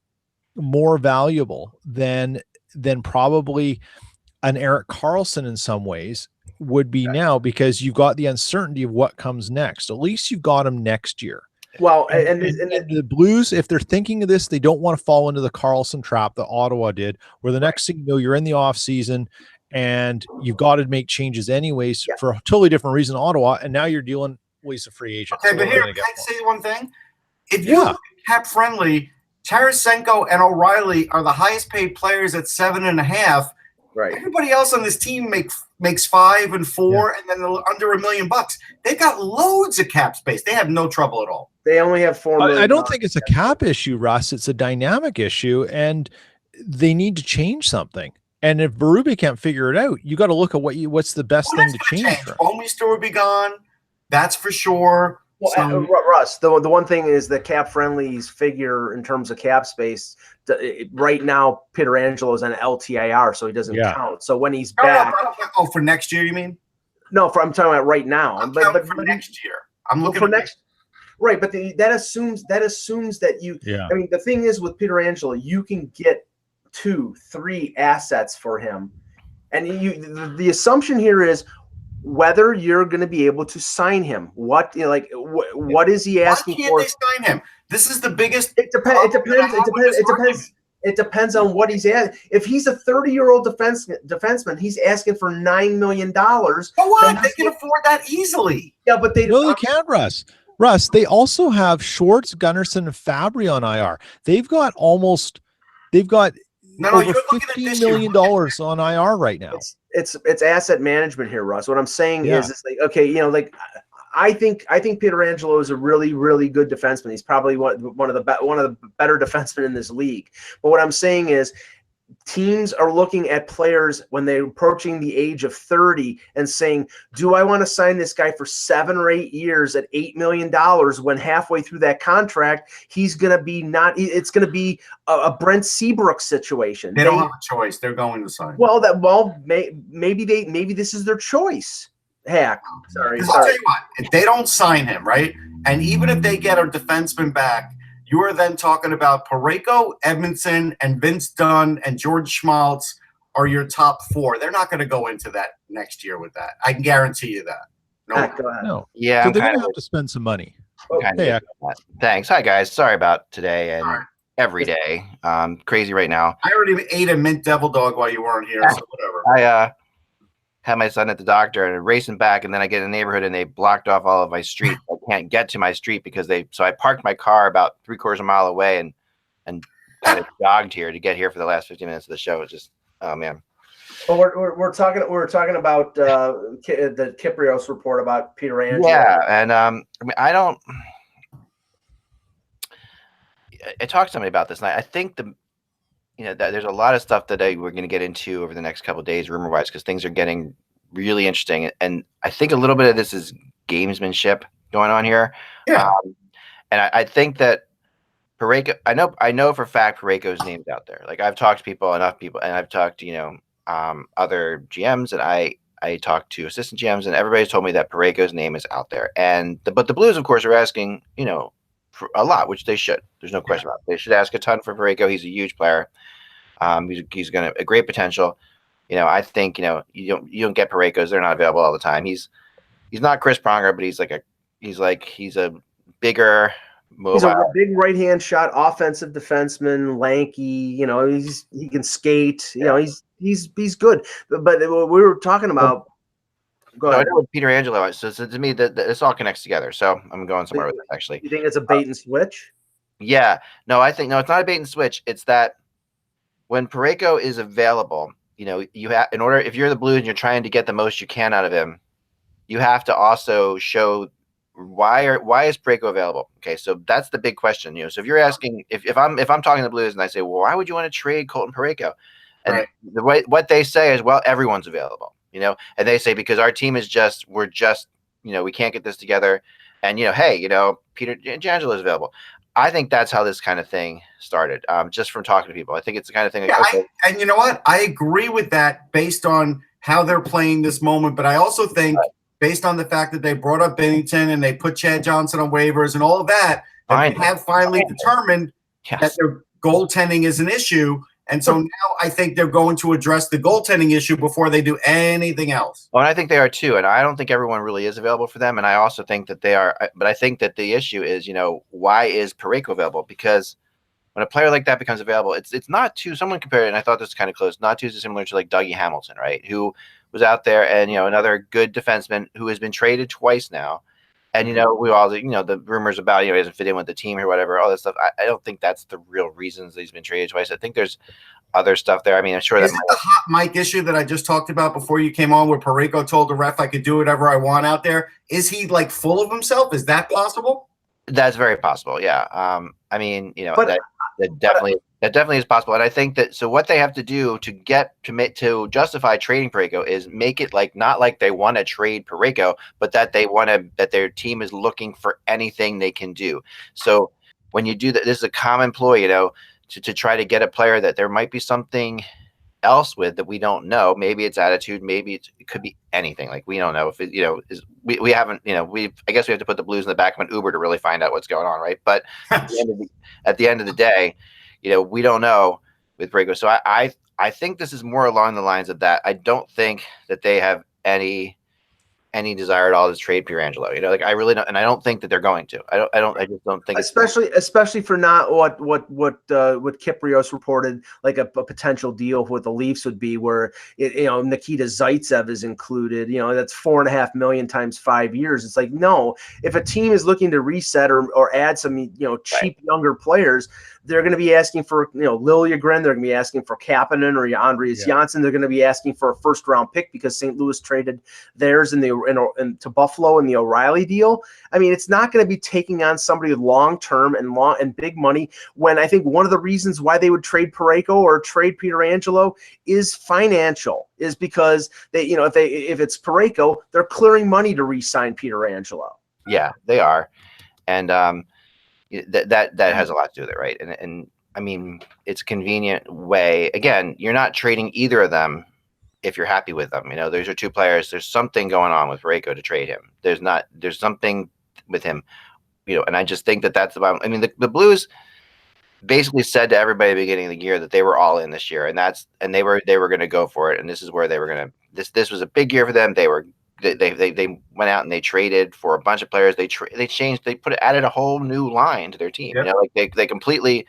more valuable than probably an Erik Karlsson in some ways would be now, because you've got the uncertainty of what comes next. At least you've got him next year. Well, and the Blues, if they're thinking of this, they don't want to fall into the Karlsson trap that Ottawa did, where the next thing you know, you're in the off season and you've got to make changes anyways for a totally different reason in Ottawa, and now you're dealing with a free agent. Okay, but here, can I say one thing? If you look at cap friendly, Tarasenko and O'Reilly are the highest paid players at 7.5. Right. Everybody else on this team makes 5 and 4, and then under $1 million. They've got loads of cap space. They have no trouble at all. They only have $4 million. I don't think it's a cap issue, Russ. It's a dynamic issue, and they need to change something. And if Berube can't figure it out, you got to look at what's the best thing to change. Bouwmeester will be gone. That's for sure. Well, Russ, the one thing is the cap friendlies figure in terms of cap space. Right now, Peter Angelo's on LTIR, so he doesn't count. So when he's back, for next year, you mean? No, I'm talking about right now. But for next year, I'm looking for next. Right, but that assumes that you. Yeah. I mean, the thing is with Peter Angelo, you can get 2, 3 assets for him, and the assumption here is whether you're going to be able to sign him. What what is he asking for? Why can't they sign him? This is the biggest. It depends. It depends on what he's at. If he's a 30-year-old defenseman, he's asking for $9 million. But what? They can afford that easily. Yeah, but they can't, Russ. Russ, they also have Schwartz, Gunnarsson, and Fabry on IR. They've got over $15 million on IR right now. It's asset management here, Russ. What I'm saying is like, okay, I think Peter Angelo is a really, really good defenseman. He's probably one of the better defensemen in this league. But what I'm saying is, teams are looking at players when they're approaching the age of 30 and saying, do I want to sign this guy for 7 or 8 years at $8 million when halfway through that contract, he's going to be it's going to be a Brent Seabrook situation. They don't have a choice. They're going to sign. Maybe this is their choice. Heck, sorry. I'll tell you what, if they don't sign him, right? And even if they get a defenseman back, you are then talking about Parayko, Edmondson, and Vince Dunn and George Schmaltz are your top 4. They're not going to go into that next year with that. I can guarantee you that. No. Yeah. So they're going to have to spend some money. Thanks. Hi, guys. Sorry about today and every day. Crazy right now. I already ate a mint devil dog while you weren't here, so whatever. had my son at the doctor and racing back, and then I get in the neighborhood and they blocked off all of my street. I can't get to my street because so I parked my car about 3/4 mile away and kind of jogged here to get here for the last 15 minutes of the show. It's just, oh man. Well, we're talking about the Kyprios report about Pietrangelo. Yeah, and I mean, I talked to somebody about this, and I think that there's a lot of stuff that we're going to get into over the next couple of days, rumor wise, because things are getting really interesting, and I think a little bit of this is gamesmanship going on here. Yeah, and I think that Parayko, I know for a fact Parayko's name's out there. Like I've talked to enough people, and I've talked to other GMs, and I talked to assistant GMs, and everybody's told me that Parayko's name is out there. But the Blues, of course, are asking for a lot, which they should. There's no question about it. They should ask a ton for Parayko. He's a huge player. He's going to a great potential. I think you don't get Paraykos. They're not available all the time. He's not Chris Pronger, but he's a bigger. Mobile. He's a big right-hand shot, offensive defenseman, lanky. He can skate. He's good. But we were talking about. Go ahead. I know with Pietrangelo. So to me, this all connects together. So I'm going somewhere with this. Actually, you think it's a bait and switch? Yeah. No, I think it's not a bait and switch. It's that when Parayko is available, you have if you're the Blues and you're trying to get the most you can out of him, you have to also show. Why is Parayko available? Okay, so that's the big question. So if you're asking, if I'm talking to the Blues and I say, well, why would you want to trade Colton Parayko? And right. what they say is, well, everyone's available. And they say because our team is we can't get this together, and hey, Pietrangelo is available. I think that's how this kind of thing started. Just from talking to people, I think it's the kind of thing. And you know what? I agree with that based on how they're playing this moment, but I also think. Right. Based on the fact that they brought up Bennington and they put Chad Johnson on waivers and all of that, they have finally determined that their goaltending is an issue. And so now I think they're going to address the goaltending issue before they do anything else. Well, and I think they are too. And I don't think everyone really is available for them. And I also think that they are. But I think that the issue is, why is Parayko available? Because when a player like that becomes available, it's not too. Someone compared it, and I thought this was kind of close. Not too similar to like Dougie Hamilton, right? Who was out there, and another good defenseman who has been traded twice now, and we all the rumors about he doesn't fit in with the team or whatever, all that stuff. I don't think that's the real reasons that he's been traded twice. I think there's other stuff there. I mean, I'm sure is it the hot mic issue that I just talked about before you came on, where Parayko told the ref I could do whatever I want out there. Is he like full of himself? Is that possible? That's very possible. Yeah. I mean, that definitely is possible. And I think that so what they have to do to justify trading Parayko is make it not like they want to trade Parayko, but that that their team is looking for anything they can do. So when you do that, this is a common ploy, to try to get a player that there might be something else with that we don't know. Maybe it's attitude, maybe it could be anything. Like we don't know if it, we haven't, I guess we have to put the Blues in the back of an Uber to really find out what's going on, right? But at the end of the day, we don't know with Parayko. So I think this is more along the lines of that. I don't think that they have any desire at all to trade Pietrangelo. I really don't, and I don't think that they're going to. I just don't think. Especially for not what Kyprios reported, like a potential deal with the Leafs would be, where Nikita Zaitsev is included. That's $4.5 million times 5 years. It's like, no, if a team is looking to reset or add some cheap younger players, they're going to be asking for Liljegren. They're going to be asking for Kapanen or Andreas Janssen. They're going to be asking for a first-round pick because St. Louis traded theirs to Buffalo in the O'Reilly deal. I mean, it's not going to be taking on somebody long-term and big money, when I think one of the reasons why they would trade Parayko or trade Pietrangelo is financial, is because they, if it's Parayko, they're clearing money to re-sign Pietrangelo. Yeah, they are. And that has a lot to do with it, right? And I mean, it's a convenient way. Again, you're not trading either of them if you're happy with them. Those are two players. There's something going on with Parayko to trade him. There's something with him, and I just think that's about. I mean, the Blues basically said to everybody at the beginning of the year that they were all in this year, and they were going to go for it, and this is where they were going to. This was a big year for them. They went out and they traded for a bunch of players. They changed. They added a whole new line to their team. Yep. They completely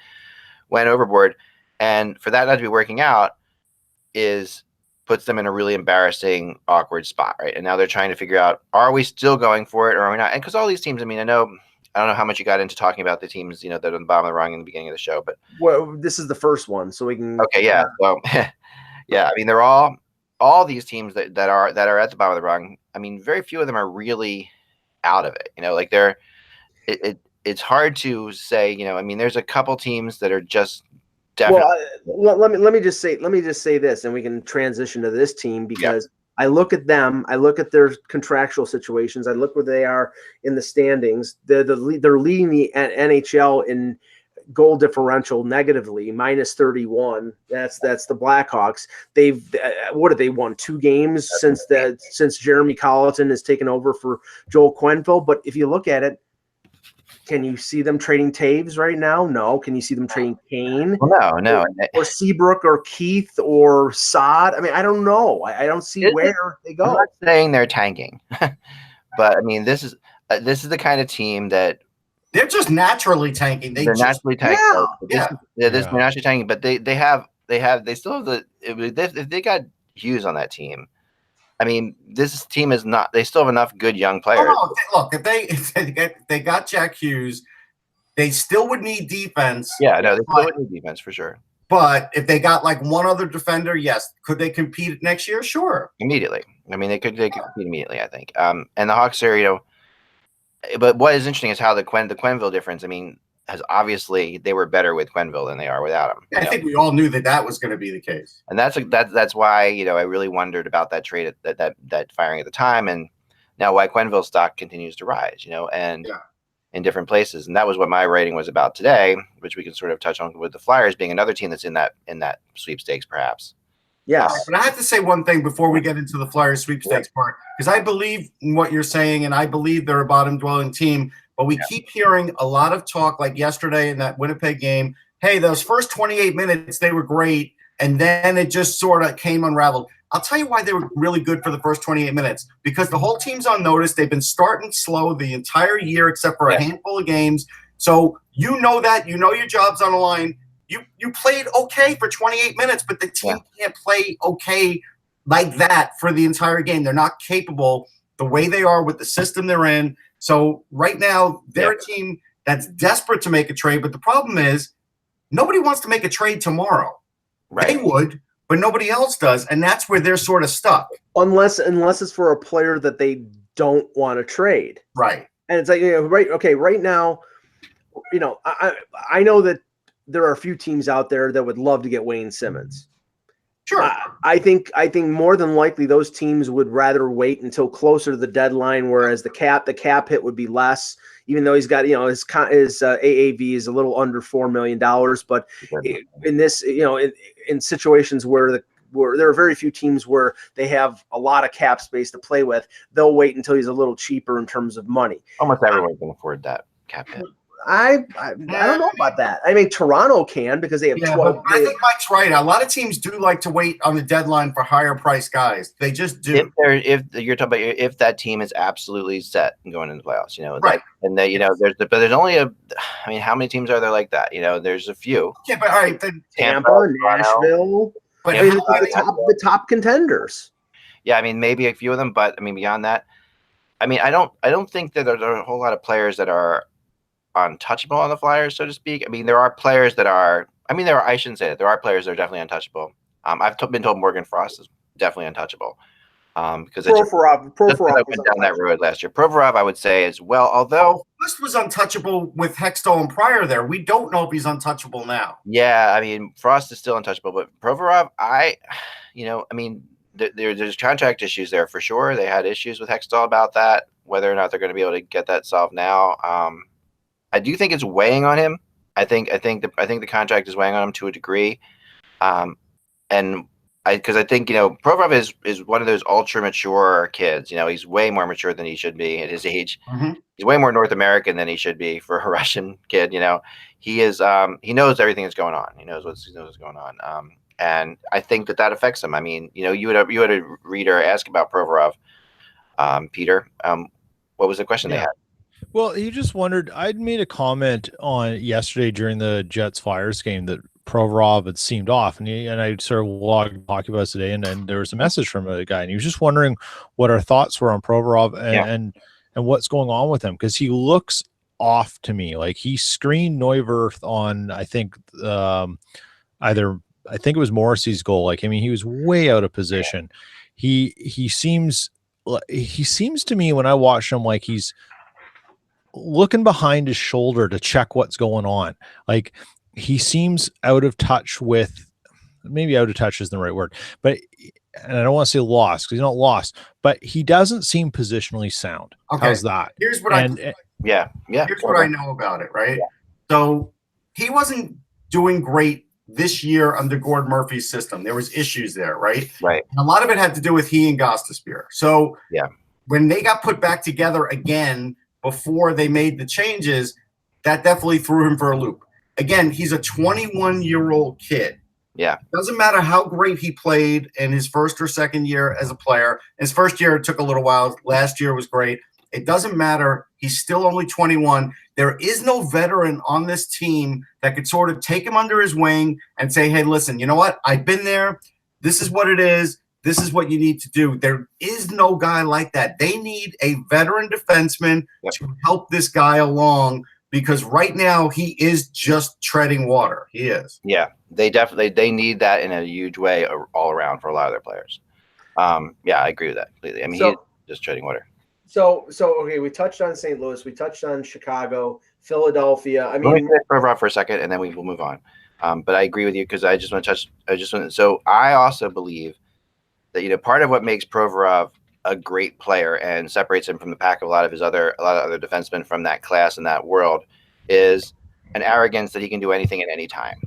went overboard, and for that not to be working out is puts them in a really embarrassing, awkward spot, right? And now they're trying to figure out, are we still going for it or are we not? And because all these teams, I mean, I don't know how much you got into talking about the teams, that are on the bottom of the rung in the beginning of the show, but this is the first one, so we can. Okay, yeah. So, yeah, I mean, they're all these teams that are at the bottom of the rung. I mean, very few of them are really out of it. Like it's hard to say. I mean, there's a couple teams that are just definitely. Well, let me just say this, and we can transition to this team because I look at them, I look at their contractual situations, I look where they are in the standings. They're leading the NHL in goal differential negatively, -31. That's the Blackhawks. They've what have they won 2 games since Jeremy Colleton has taken over for Joel Quenneville. But if you look at it, can you see them trading Taves right now? No. Can you see them trading Kane? Well, no. Or Seabrook or Keith or Saad? I mean, I don't know. I don't see where they go. I'm not saying they're tanking, but I mean, this is the kind of team that they're just naturally tanking. They're naturally tanking. They're naturally tanking, but they still have if they got Hughes on that team. I mean, this team is not. They still have enough good young players. Oh, no, look, if they got Jack Hughes, they still would need defense. Yeah, no, they still would need defense for sure. But if they got like one other defender, yes, could they compete next year? Sure, immediately. I mean, they could compete immediately. I think. And the Hawks are, but what is interesting is how the Quenneville difference. I mean, has obviously they were better with Quenneville than they are without him. I think we all knew that was going to be the case, and that's why I really wondered about that trade that firing at the time, and now why Quenneville's stock continues to rise. And in different places, and that was what my writing was about today, which we can sort of touch on with the Flyers being another team that's in that sweepstakes, perhaps. Yes, but I have to say one thing before we get into the Flyers sweepstakes part, because I believe in what you're saying, and I believe they're a bottom-dwelling team. But we keep hearing a lot of talk, like yesterday in that Winnipeg game. Hey, those first 28 minutes, they were great, and then it just sort of came unraveled. I'll tell you why they were really good for the first 28 minutes, because the whole team's on notice. They've been starting slow the entire year except for a handful of games. So that. Your job's on the line. You played okay for 28 minutes, but the team can't play okay like that for the entire game. They're not capable the way they are with the system they're in. So right now, they're a team that's desperate to make a trade. But the problem is nobody wants to make a trade tomorrow. Right. They would, but nobody else does. And that's where they're sort of stuck. Unless it's for a player that they don't want to trade. Right. And it's like, right now, I know that there are a few teams out there that would love to get Wayne Simmons. Sure. I think more than likely those teams would rather wait until closer to the deadline, whereas the cap hit would be less, even though he's got his AAV is a little under $4 million. But in this in situations where there are very few teams where they have a lot of cap space to play with, they'll wait until he's a little cheaper in terms of money. Almost everyone can afford that cap hit. I don't know about that. I mean, Toronto can because they have 12. I think Mike's right. A lot of teams do like to wait on the deadline for higher price guys. They just do. If you're talking about if that team is absolutely set and going into the playoffs, right? There's only how many teams are there like that? There's a few. Yeah, but all right, then Tampa, Nashville, but the top contenders. Yeah, I mean maybe a few of them, but I mean beyond that, I don't think that there are a whole lot of players that are untouchable on the Flyers, so to speak. I mean, there are players that are. I shouldn't say that. There are players that are definitely untouchable. I've been told Morgan Frost is definitely untouchable. Because Provorov went down that road last year. Provorov, I would say, as well. Although Frost was untouchable with Hextall and Pryor there, we don't know if he's untouchable now. Yeah, I mean, Frost is still untouchable, but Provorov, there's contract issues there for sure. They had issues with Hextall about that. Whether or not they're going to be able to get that solved now. I do think it's weighing on him. I think the contract is weighing on him to a degree, because I think Provorov is one of those ultra mature kids. He's way more mature than he should be at his age. Mm-hmm. He's way more North American than he should be for a Russian kid. He is. He knows everything that's going on. He knows what's going on. And I think that affects him. I mean, you had a reader ask about Provorov, Peter. What was the question they had? Well, he just wondered. I'd made a comment on yesterday during the Jets Flyers game that Provorov had seemed off, and I sort of logged HockeyBuzz today, and there was a message from a guy, and he was just wondering what our thoughts were on Provorov and what's going on with him, because he looks off to me. Like, he screened Neuwirth on, I think it was Morrissey's goal. Like, I mean, he was way out of position. He seems to me, when I watch him, like he's looking behind his shoulder to check what's going on. Like, he seems out of touch with, maybe out of touch isn't the right word, but, and I don't want to say lost, because he's not lost, but he doesn't seem positionally sound. Okay. How's that? Here's what Here's what I know about it, right? Yeah. So he wasn't doing great this year under Gord Murphy's system. There was issues there, right? Right. And a lot of it had to do with he and Gostisbehere. So yeah, when they got put back together again before they made the changes, that definitely threw him for a loop. Again, he's a 21-year-old kid. Yeah. Doesn't matter how great he played in his first or second year as a player. His first year, it took a little while. Last year was great. It doesn't matter. He's still only 21. There is no veteran on this team that could sort of take him under his wing and say, hey, listen, you know what? I've been there. This is what it is. This is what you need to do. There is no guy like that. They need a veteran defenseman to help this guy along, because right now he is just treading water. He is. Yeah, they need that in a huge way all around for a lot of their players. Yeah, I agree with that completely. I mean, he's just treading water. So okay, we touched on St. Louis, we touched on Chicago, Philadelphia. I mean, let me finish Provorov for a second, and then we will move on. But I agree with you, because I just want to touch. So I also believe that part of what makes Provorov a great player and separates him from the pack of a lot of other defensemen from that class and that world is an arrogance that he can do anything at any time.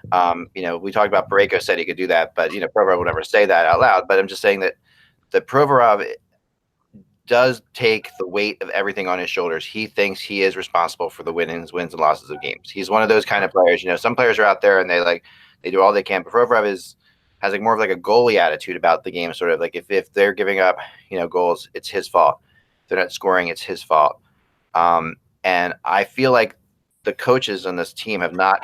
We talked about Parayko said he could do that, but Provorov would never say that out loud. But I'm just saying that Provorov does take the weight of everything on his shoulders. He thinks he is responsible for the wins and losses of games. He's one of those kind of players. Some players are out there and they do all they can, but Provorov has more of a goalie attitude about the game. Sort of like if they're giving up, goals, it's his fault. If they're not scoring, it's his fault. And I feel like the coaches on this team have not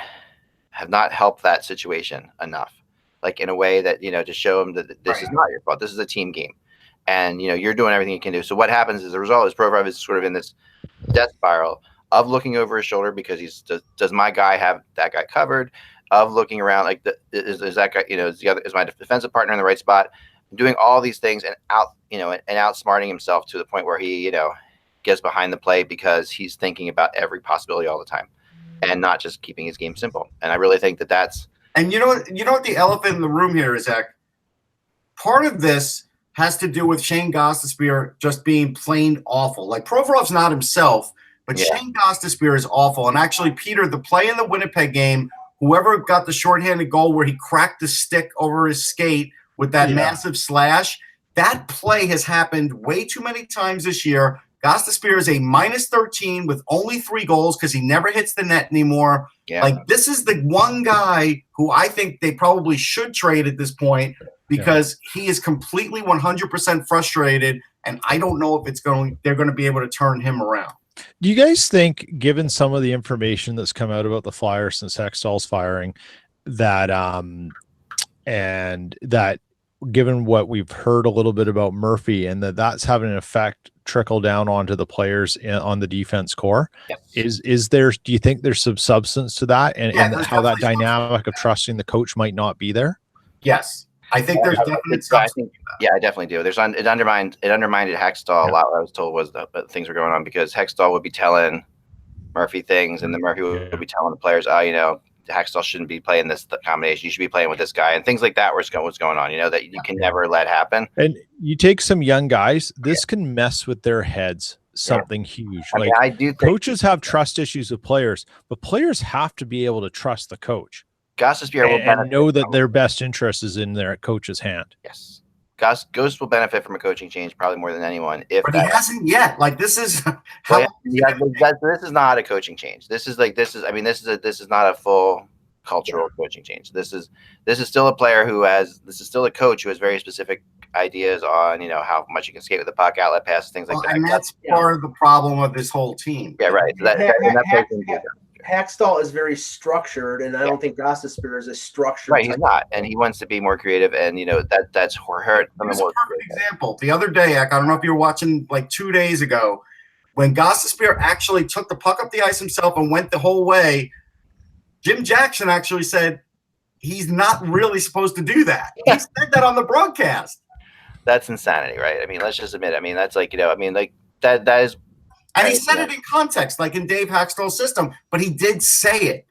helped that situation enough. Like, in a way that, to show them that this is not your fault. This is a team game. And, you're doing everything you can do. So what happens as a result is Provorov is sort of in this death spiral of looking over his shoulder, because does my guy have that guy covered? Of looking around, like, is that guy, is my defensive partner in the right spot? Doing all these things and outsmarting himself to the point where he, gets behind the play because he's thinking about every possibility all the time and not just keeping his game simple. And I really think that's. And you know what the elephant in the room here is, Zach? Part of this has to do with Shane Gostisbehere just being plain awful. Like, Provorov's not himself, but Shane Gostisbehere is awful. And actually, Peter, the play in the Winnipeg game, whoever got the shorthanded goal where he cracked the stick over his skate with that massive slash, that play has happened way too many times this year. Gostisbehere is a -13 with only 3 goals because he never hits the net anymore. Yeah. Like, this is the one guy who I think they probably should trade at this point, because he is completely 100% frustrated, and I don't know if they're going to be able to turn him around. Do you guys think, given some of the information that's come out about the Flyers since Hextall's firing, that and that given what we've heard a little bit about Murphy, and that's having an effect trickle down onto the players on the defense core, is there? Do you think there's some substance to that, and how that dynamic of trusting the coach might not be there? Yes. I think there's definitely something. I definitely do. It undermined Hextall a lot. What I was told was that things were going on, because Hextall would be telling Murphy things, and then Murphy would be telling the players, Hextall shouldn't be playing this combination. You should be playing with this guy, and things like that. What's going on? That you can never let happen. And you take some young guys, this can mess with their heads. Something huge. I do think coaches have trust issues with players, but players have to be able to trust the coach. Gostisbehere will and know that their best interest is in their coach's hand. Yes. Ghost will benefit from a coaching change probably more than anyone. But he hasn't yet. Like, this is this is not a coaching change. This is not a full cultural coaching change. This is still a player this is still a coach who has very specific ideas on, how much you can skate with the puck, outlet passes, things like that. And that's part of the problem of this whole team. Yeah, right. Hackstall is very structured, and I don't think Gostisbehere is a structured. Right, he's not, and he wants to be more creative, and that's hurt. Here's a perfect example. The other day, I don't know if you were watching, like 2 days ago, when Gostisbehere actually took the puck up the ice himself and went the whole way. Jim Jackson actually said he's not really supposed to do that. He said that on the broadcast. That's insanity, right? I mean, let's just admit it. I mean, that's like, that is. And he said it in context, like in Dave Hackstall's system, but he did say it.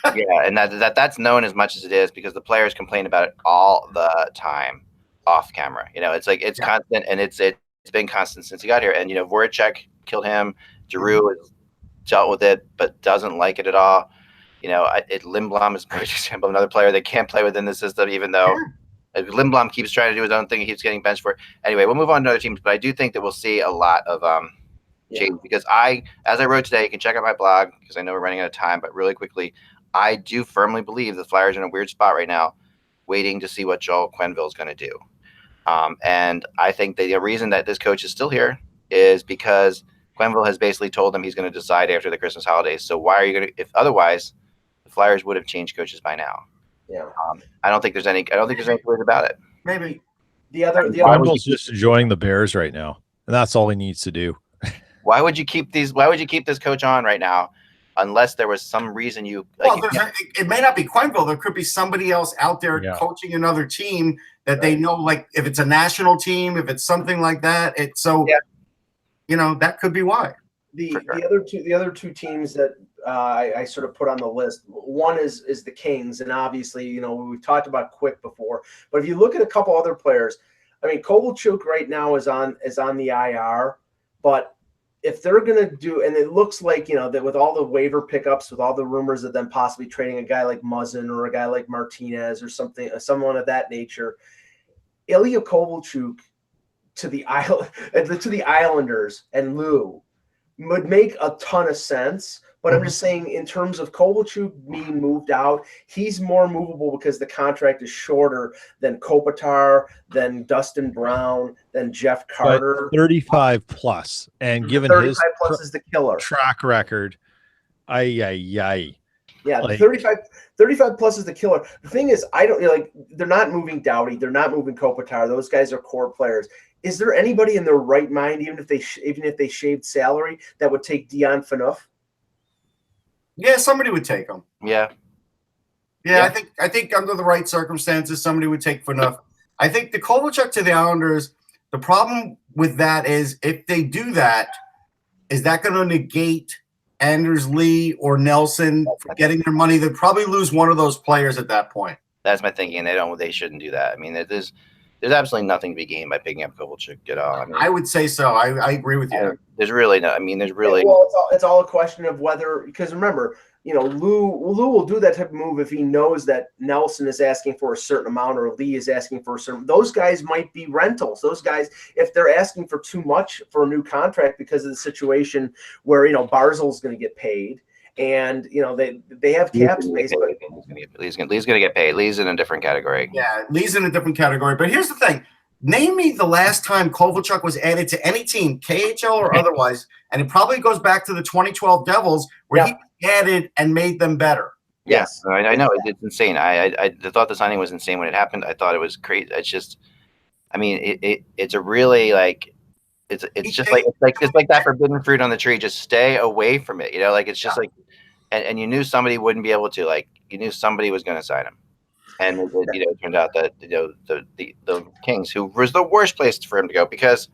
Yeah, and that's known as much as it is because the players complain about it all the time off camera. It's like it's constant, and it's been constant since he got here. And Voracek killed him. Giroux has dealt with it, but doesn't like it at all. Lindblom is a perfect example of another player that can't play within the system, even though Lindblom keeps trying to do his own thing. He keeps getting benched for it. Anyway, we'll move on to other teams, but I do think that we'll see a lot of change because as I wrote today, you can check out my blog because I know we're running out of time, but really quickly, I do firmly believe the Flyers are in a weird spot right now, waiting to see what Joel Quenneville is going to do. And I think the reason that this coach is still here is because Quenneville has basically told them he's going to decide after the Christmas holidays. So why are you going to, if otherwise, the Flyers would have changed coaches by now. Yeah. I don't think there's any worries about it. Maybe. Quenneville's just enjoying the Bears right now, and that's all he needs to do. Why would you keep this coach on right now unless there was some reason it may not be Quenneville. There could be somebody else out there coaching another team that they know, like if it's a national team, if it's something like that. That could be why. The other two teams that I sort of put on the list. One is the Kings, and obviously, we've talked about Quick before. But if you look at a couple other players, I mean, Kovalchuk right now is on the IR, but if they're going to do, and it looks like, that with all the waiver pickups, with all the rumors of them possibly trading a guy like Muzzin or a guy like Martinez or someone of that nature, Ilya Kovalchuk to the Islanders and Lou would make a ton of sense. But I'm just saying, in terms of Kovalchuk being moved out, he's more movable because the contract is shorter than Kopitar, than Dustin Brown, than Jeff Carter. But 35 plus, and given 35 his plus is the killer track record, Yeah, 35 plus is the killer. The thing is, they're not moving Doughty, they're not moving Kopitar. Those guys are core players. Is there anybody in their right mind, even if they shaved salary, that would take Dion Phaneuf? Yeah, somebody would take him. Yeah. I think under the right circumstances, somebody would take Phaneuf. I think the Kovalchuk to the Islanders, the problem with that is if they do that, is that going to negate Anders Lee or Nelson for getting their money? They'd probably lose one of those players at that point. That's my thinking. They shouldn't do that. I mean, there's absolutely nothing to be gained by picking up Kovalchuk at all. I would say so. I agree with you. There's really no. I mean, there's really. Well, it's all a question of whether, because remember, Lou will do that type of move if he knows that Nelson is asking for a certain amount or Lee is asking for a certain. Those guys might be rentals. Those guys, if they're asking for too much for a new contract because of the situation where Barzal's going to get paid. And they have cap space. Lee's going to get paid. Lee's in a different category. Yeah, Lee's in a different category. But here's the thing: name me the last time Kovalchuk was added to any team, KHL or otherwise, and it probably goes back to the 2012 Devils, where he added and made them better. Yes, I know it's insane. I thought the signing was insane when it happened. I thought it was crazy. It's just, I mean, it's a really like. It's just like that forbidden fruit on the tree. Just stay away from it. It's just like, and you knew somebody wouldn't be able to. You knew somebody was going to sign him, and it turned out that the Kings, who was the worst place for him to go because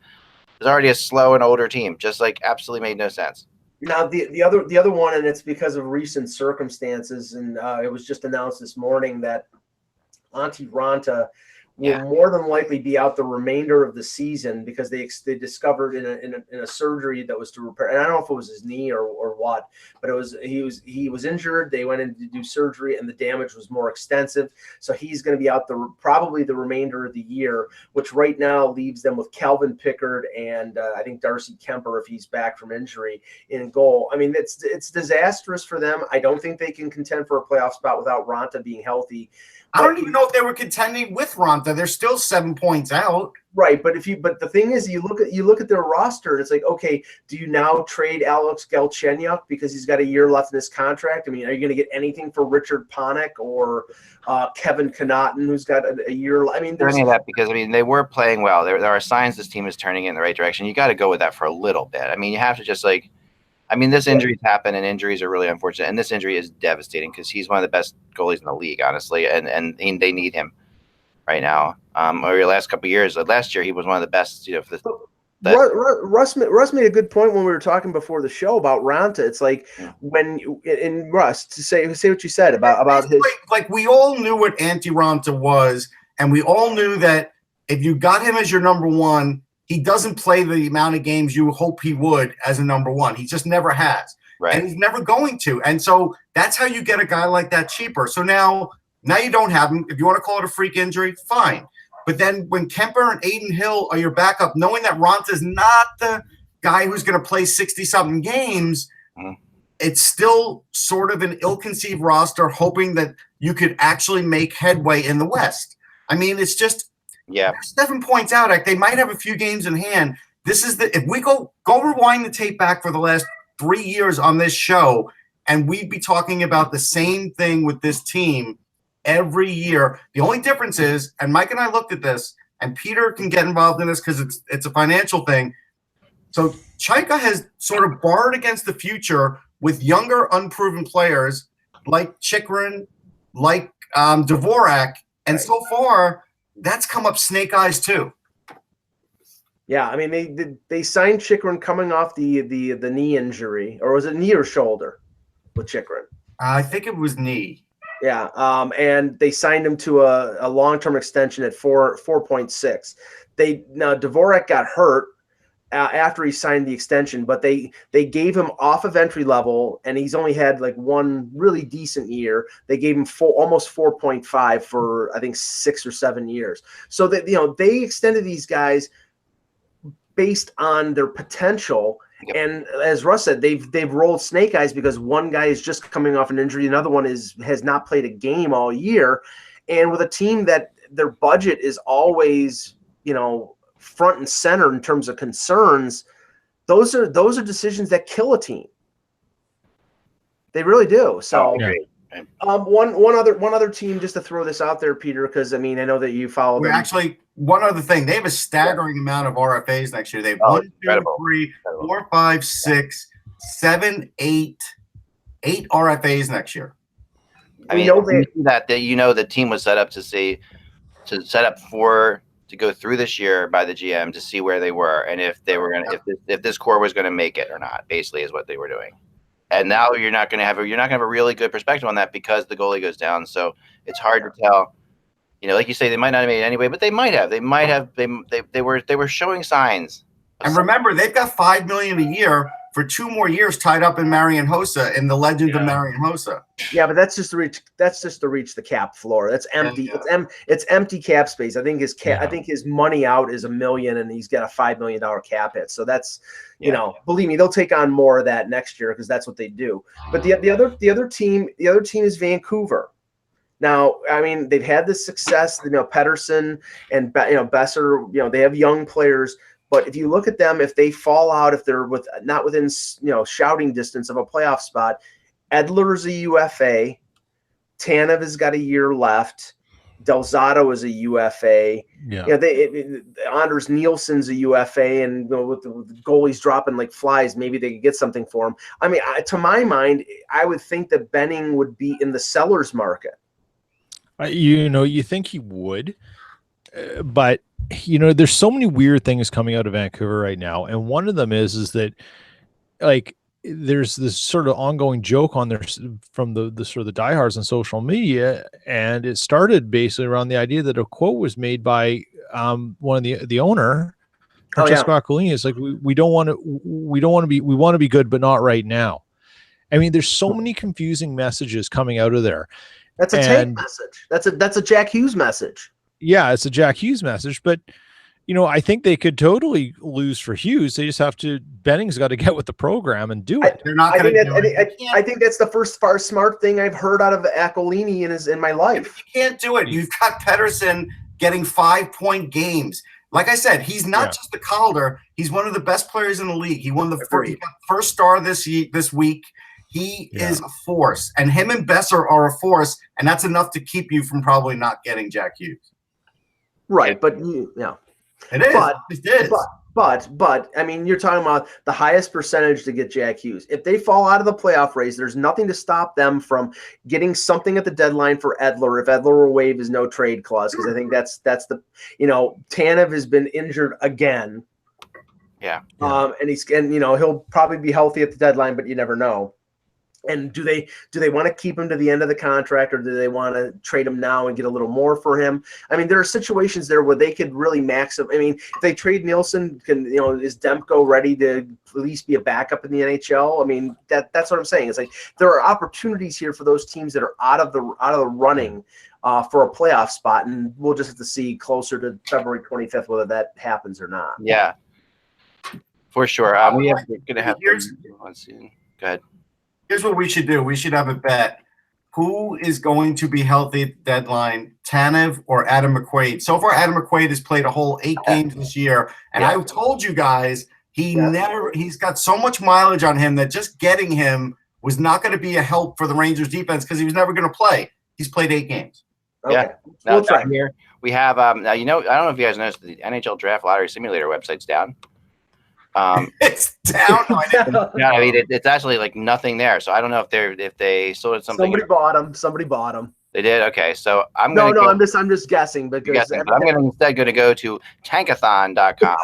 there's already a slow and older team, just absolutely made no sense. Now the other one, and it's because of recent circumstances, and it was just announced this morning that Antti Ranta will more than likely be out the remainder of the season because they discovered in a surgery that was to repair, and I don't know if it was his knee or what, but he was injured. They went in to do surgery, and the damage was more extensive, so he's going to be out probably the remainder of the year, which right now leaves them with Calvin Pickard and I think Darcy Kemper if he's back from injury in goal. I mean, it's disastrous for them. I don't think they can contend for a playoff spot without Ranta being healthy. I don't even know if they were contending with Ronta. They're still 7 points out. Right, but the thing is, you look at their roster, and it's like, okay, do you now trade Alex Galchenyuk because he's got a year left in his contract? I mean, are you going to get anything for Richard Panik or Kevin Connaughton, who's got a year? I mean, there's any of that because they were playing well. There are signs this team is turning in the right direction. You got to go with that for a little bit. I mean, you have to just this injuries happen, and injuries are really unfortunate. And this injury is devastating because he's one of the best goalies in the league, honestly, and they need him right now. Over the last couple of years, last year he was one of the best. Russ made a good point when we were talking before the show about Ronta. It's like Russ, to say what you said about his. Like we all knew what anti-Ronta was, and we all knew that if you got him as your number one, he doesn't play the amount of games you hope he would as a number one. He just never has. Right. And he's never going to. And so that's how you get a guy like that cheaper. So now you don't have him. If you want to call it a freak injury, fine. But then when Kemper and Aiden Hill are your backup, knowing that Ronta is not the guy who's going to play 60-something games, it's still sort of an ill-conceived roster hoping that you could actually make headway in the West. I mean, it's just – 7 points out. Like, they might have a few games in hand. This is if we go rewind the tape back for the last 3 years on this show, and we'd be talking about the same thing with this team every year. The only difference is, and Mike and I looked at this, and Peter can get involved in this because it's a financial thing. So Chaika has sort of borrowed against the future with younger, unproven players like Chychrun, like Dvorak, and so far that's come up snake eyes too. Yeah, I mean they signed Chychrun coming off the knee injury, or was it knee or shoulder with Chychrun? I think it was knee. Yeah, and they signed him to a long-term extension at 4.6. Now Dvorak got hurt after he signed the extension, but they gave him off of entry level, and he's only had like one really decent year. They gave him almost 4.5 for I think 6 or 7 years. So that they extended these guys based on their potential. Yep. And as Russ said, they've rolled snake eyes because one guy is just coming off an injury, another one has not played a game all year, and with a team that their budget is always front and center in terms of concerns, those are decisions that kill a team. They really do. So one other team, just to throw this out there, Peter, because I mean I know that you follow them. Actually, one other thing, they have a staggering amount of RFAs next year. They have 1, 2, 3, 4, 5, 6, 7, 8 RFAs next year. I mean, the team was set up to go through this year by the GM to see where they were and if they were if this core was gonna make it or not. Basically, is what they were doing. And now you're not gonna have a really good perspective on that because the goalie goes down. So it's hard to tell. Like you say, they might not have made it anyway, but they might have. They were showing signs. And remember, they've got $5 million a year for 2 more years tied up in Marian Hossa, in the legend of Marian Hossa. Yeah, but that's just to reach the cap floor. That's empty. Yeah. It's empty cap space. I think his money out is $1 million, and he's got a $5 million cap hit. So that's believe me, they'll take on more of that next year because that's what they do. But the other team is Vancouver. Now, I mean, they've had this success. Pettersson and Besser. They have young players. But if you look at them, if they fall out, if they're not within shouting distance of a playoff spot, Edler's a UFA, Tanev has got a year left, Delzato is a UFA. Yeah, Anders Nielsen's a UFA, and with the goalies dropping like flies, maybe they could get something for him. I mean, to my mind, I would think that Benning would be in the seller's market. You think he would, but there's so many weird things coming out of Vancouver right now, and one of them is that like there's this sort of ongoing joke on there from the sort of the diehards on social media, and it started basically around the idea that a quote was made by one of the owner, Francesco Aquilini. It's like we want to be good, but not right now. I mean, there's so many confusing messages coming out of there. That's a tank message. That's a Jack Hughes message. Yeah, it's a Jack Hughes message, but I think they could totally lose for Hughes. They just have to Benning's got to get with the program and do it. They're not going to do it. I think that's the first smart thing I've heard out of Aquilini in my life. You can't do it. You've got Pettersson getting 5-point games. Like I said, he's not just a Calder. He's one of the best players in the league. He won the first star this week. He is a force, and him and Besser are a force, and that's enough to keep you from probably not getting Jack Hughes. Right, but it is. But I mean, you're talking about the highest percentage to get Jack Hughes. If they fall out of the playoff race, there's nothing to stop them from getting something at the deadline for Edler. If Edler will waive his no trade clause, because I think that's the Tanev has been injured again. Yeah. And he'll probably be healthy at the deadline, but you never know. And do they want to keep him to the end of the contract, or do they want to trade him now and get a little more for him? I mean, there are situations there where they could really max him. I mean, if they trade Nielsen, is Demko ready to at least be a backup in the NHL? I mean, that's what I'm saying. It's like there are opportunities here for those teams that are out of the running for a playoff spot, and we'll just have to see closer to February 25th whether that happens or not. Yeah, for sure. We're going to have. Let's see. Go ahead. Here's what we should do. We should have a bet. Who is going to be healthy at the deadline, Tanev or Adam McQuaid? So far, Adam McQuaid has played a whole 8 games this year. And I told you guys, he's got so much mileage on him that just getting him was not going to be a help for the Rangers defense because he was never going to play. He's played 8 games. Okay. Yeah. Now, down here, we have, now, I don't know if you guys noticed, the NHL Draft Lottery Simulator website's down. It's down. I mean, it's actually like nothing there. So I don't know if they sold something. Somebody bought them. They did. Okay, so I'm just guessing because I'm instead going to go to tankathon.com.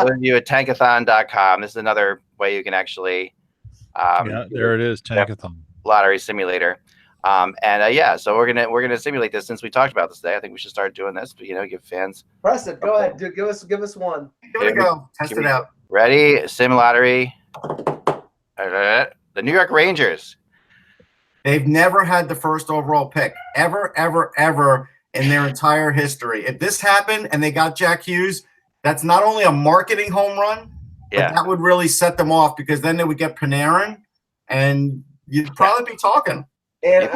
When you at tankathon.com, this is another way you can actually. There it is, Tankathon Lottery Simulator. So we're gonna simulate this. Since we talked about this today, I think we should start doing this. But give fans. Preston, go ahead. Give us one. Give it a go. Test it out. Ready? Sim lottery. The New York Rangers. They've never had the first overall pick ever in their entire history. If this happened and they got Jack Hughes, that's not only a marketing home run, but that would really set them off because then they would get Panarin, and you'd probably be talking. And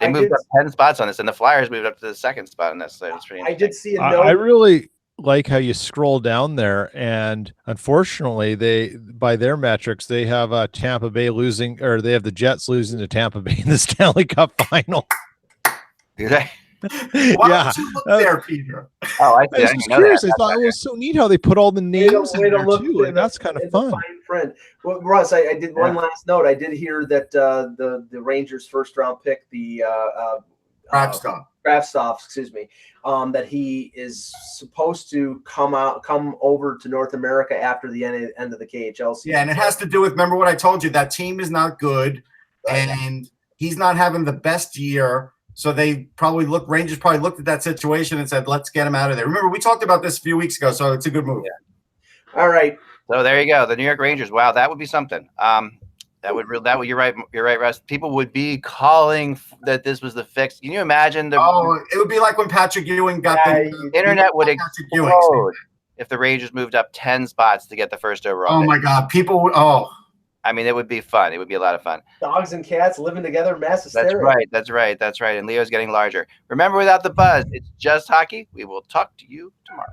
they moved up 10 spots on this, and the Flyers moved up to the 2nd spot on this. So it's pretty interesting. I did see a note. I really like how you scroll down there, and unfortunately, by their metrics, they have Tampa Bay losing, or they have the Jets losing to Tampa Bay in the Stanley Cup final. Do they? Why don't you look there, Peter? Oh, I see. I was curious. I thought it was so neat how they put all the names in there too, and that's kind of fun. Fine print. Well, Russ, I did one last note. I did hear that the Rangers' first round pick, the Kravtsov, excuse me, that he is supposed to come over to North America after the end of the KHL season. Yeah, and it has to do with, remember what I told you, that team is not good, and he's not having the best year. So Rangers probably looked at that situation and said, let's get him out of there. Remember, we talked about this a few weeks ago, so it's a good move. Yeah. All right. So there you go. The New York Rangers. Wow, that would be something. You're right, Russ. People would be calling that this was the fix. Can you imagine? It would be like when Patrick Ewing got the internet would explode if the Rangers moved up 10 spots to get the first overall. Oh my God. People would, I mean, it would be fun. It would be a lot of fun. Dogs and cats living together, mass hysteria. That's right. And Leo's getting larger. Remember, without the buzz, it's just hockey. We will talk to you tomorrow.